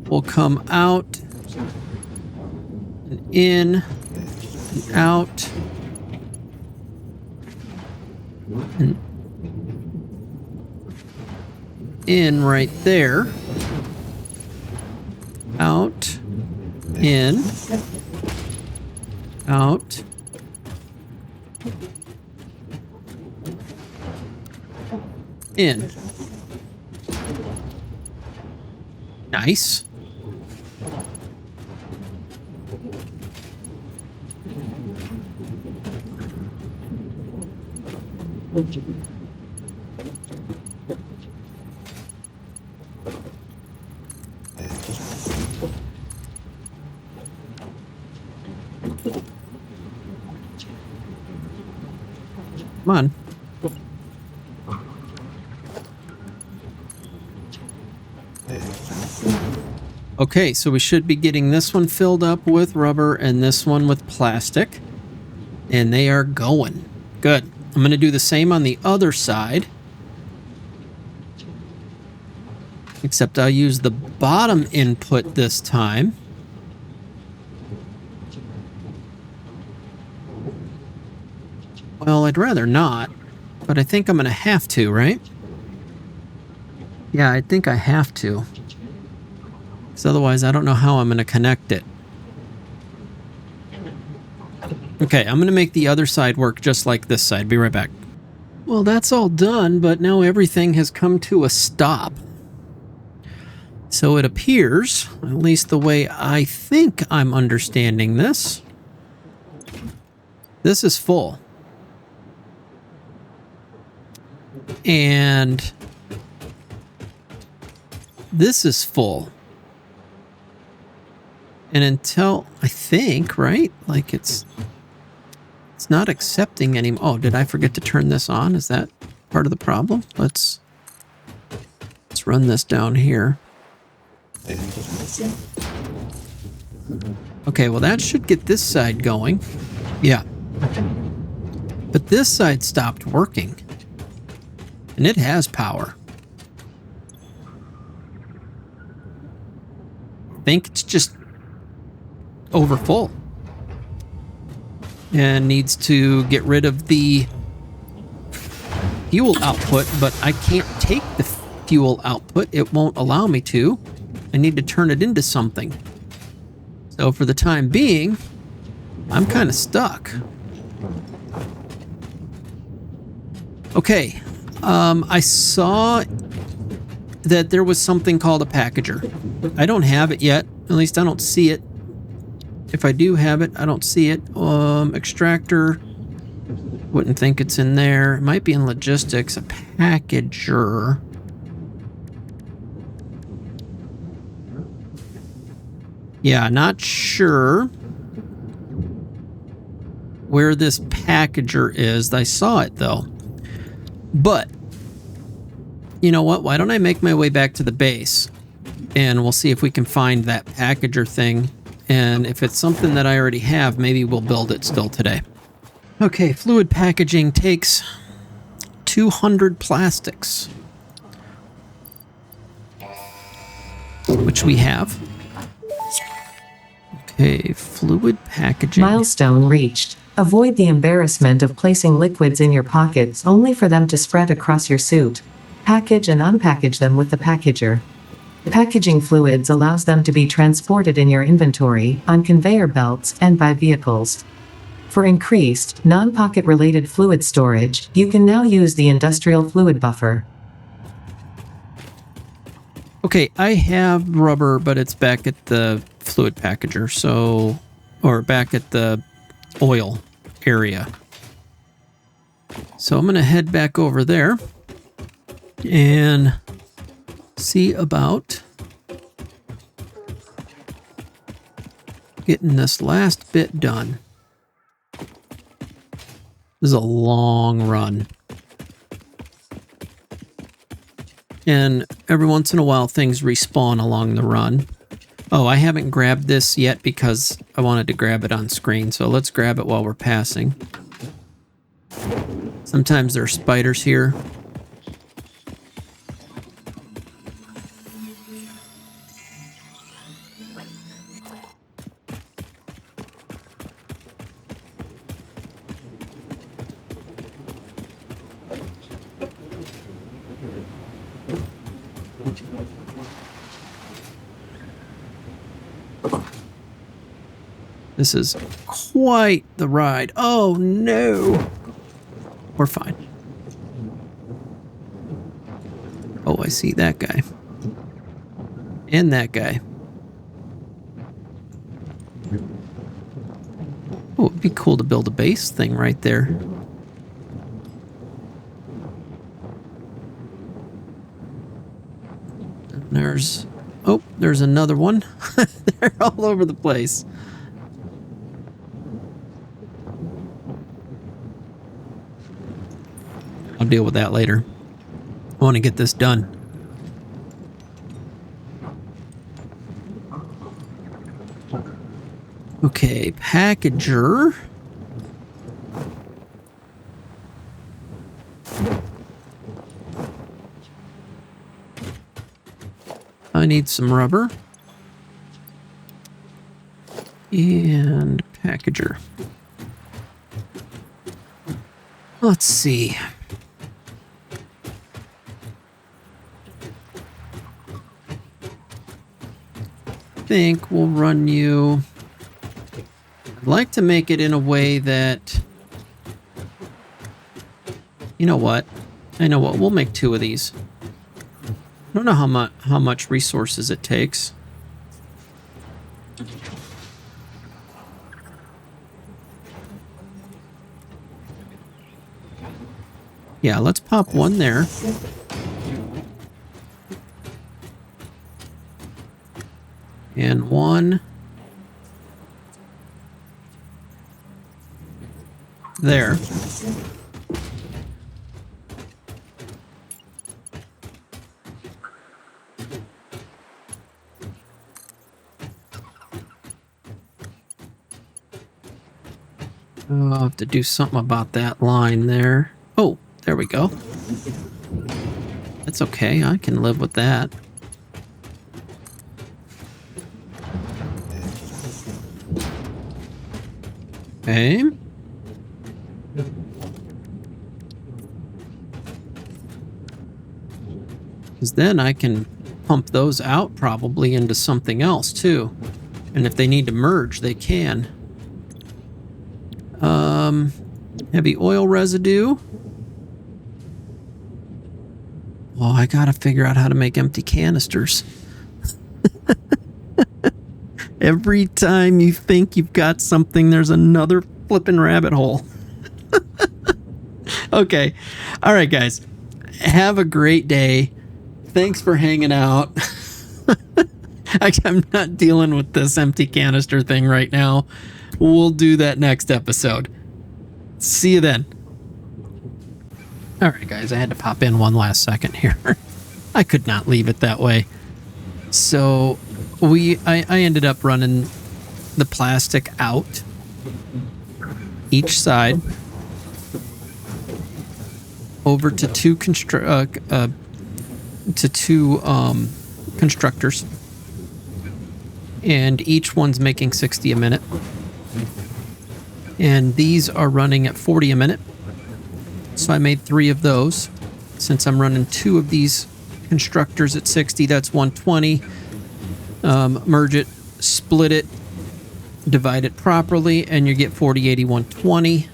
will come out and in and out in right there. Out. In. Out. In. Nice. Come on. Okay, so we should be getting this one filled up with rubber and this one with plastic. And they are going. Good. I'm going to do the same on the other side. Except I'll use the bottom input this time. Well, I'd rather not, but I think I'm going to have to, right? Yeah, I think I have to. Because otherwise, I don't know how I'm going to connect it. Okay, I'm going to make the other side work just like this side. Be right back. Well, that's all done, but now everything has come to a stop. So it appears, at least the way I think I'm understanding this, this is full. And this is full. And until, I think, right? Like it's not accepting anymore. Oh, did I forget to turn this on? Is that part of the problem? Let's run this down here. Okay, well that should get this side going. Yeah. But this side stopped working. And it has power. I think it's just over full. And needs to get rid of the fuel output, but I can't take the fuel output. It won't allow me to. I need to turn it into something. So for the time being, I'm kind of stuck. Okay. I saw that there was something called a packager. I don't have it yet. At least I don't see it. If I do have it, I don't see it. Extractor. Wouldn't think it's in there. It might be in logistics. A packager. Yeah, not sure where this packager is. I saw it though. But, you know what? Why don't I make my way back to the base and we'll see if we can find that packager thing. And if it's something that I already have, maybe we'll build it still today. Okay, fluid packaging takes 200 plastics, which we have. Okay, fluid packaging. Milestone reached. Avoid the embarrassment of placing liquids in your pockets only for them to spread across your suit. Package and unpackage them with the packager. Packaging fluids allows them to be transported in your inventory, on conveyor belts, and by vehicles. For increased, non-pocket related fluid storage, you can now use the industrial fluid buffer. Okay, I have rubber, but it's back at the fluid packager, so, or back at the oil area. So I'm going to head back over there and see about getting this last bit done. This is a long run. And every once in a while things respawn along the run. Oh, I haven't grabbed this yet because I wanted to grab it on screen, so let's grab it while we're passing. Sometimes there are spiders here. This is quite the ride. Oh, no. We're fine. Oh, I see that guy. And that guy. Oh, it'd be cool to build a base thing right there. There's another one. They're all over the place. I'll deal with that later. I want to get this done. Okay, packager. I need some rubber. And packager. Let's see. I think we'll run you... I'd like to make it in a way that... You know what? I know what. We'll make 2 of these. I don't know how much resources it takes. Yeah, let's pop one there. And one there. I'll have to do something about that line there. Oh, there we go. That's okay. I can live with that. Okay. Because then I can pump those out probably into something else too. And if they need to merge, they can. Heavy oil residue. Oh, I gotta figure out how to make empty canisters. Every time you think you've got something, there's another flipping rabbit hole. Okay. All right, guys. Have a great day. Thanks for hanging out. I'm not dealing with this empty canister thing right now. We'll do that next episode. See you then. All right, guys. I had to pop in one last second here. I could not leave it that way. So I ended up running the plastic out each side over to two constructors, and each one's making 60 a minute, and these are running at 40 a minute. So I made 3 of those. Since I'm running 2 of these constructors at 60, that's 120. Merge it, split it, divide it properly, and you get 40, 80, 120.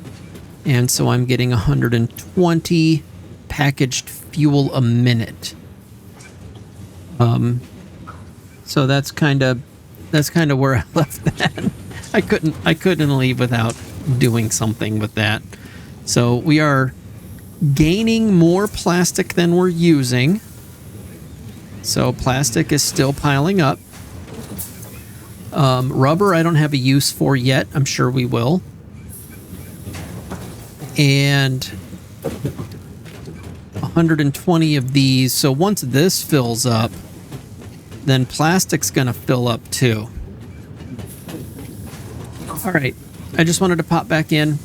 And so I'm getting 120 packaged fuel a minute. So that's kind of where I left that. I couldn't leave without doing something with that. So we are gaining more plastic than we're using. So plastic is still piling up. Rubber I don't have a use for yet. I'm sure we will. And 120 of these. So once this fills up, then plastic's going to fill up too. All right. I just wanted to pop back in,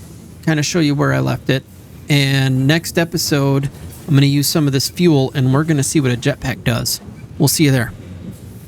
kind of show you where I left it. And next episode, I'm going to use some of this fuel, and we're going to see what a jetpack does. We'll see you there.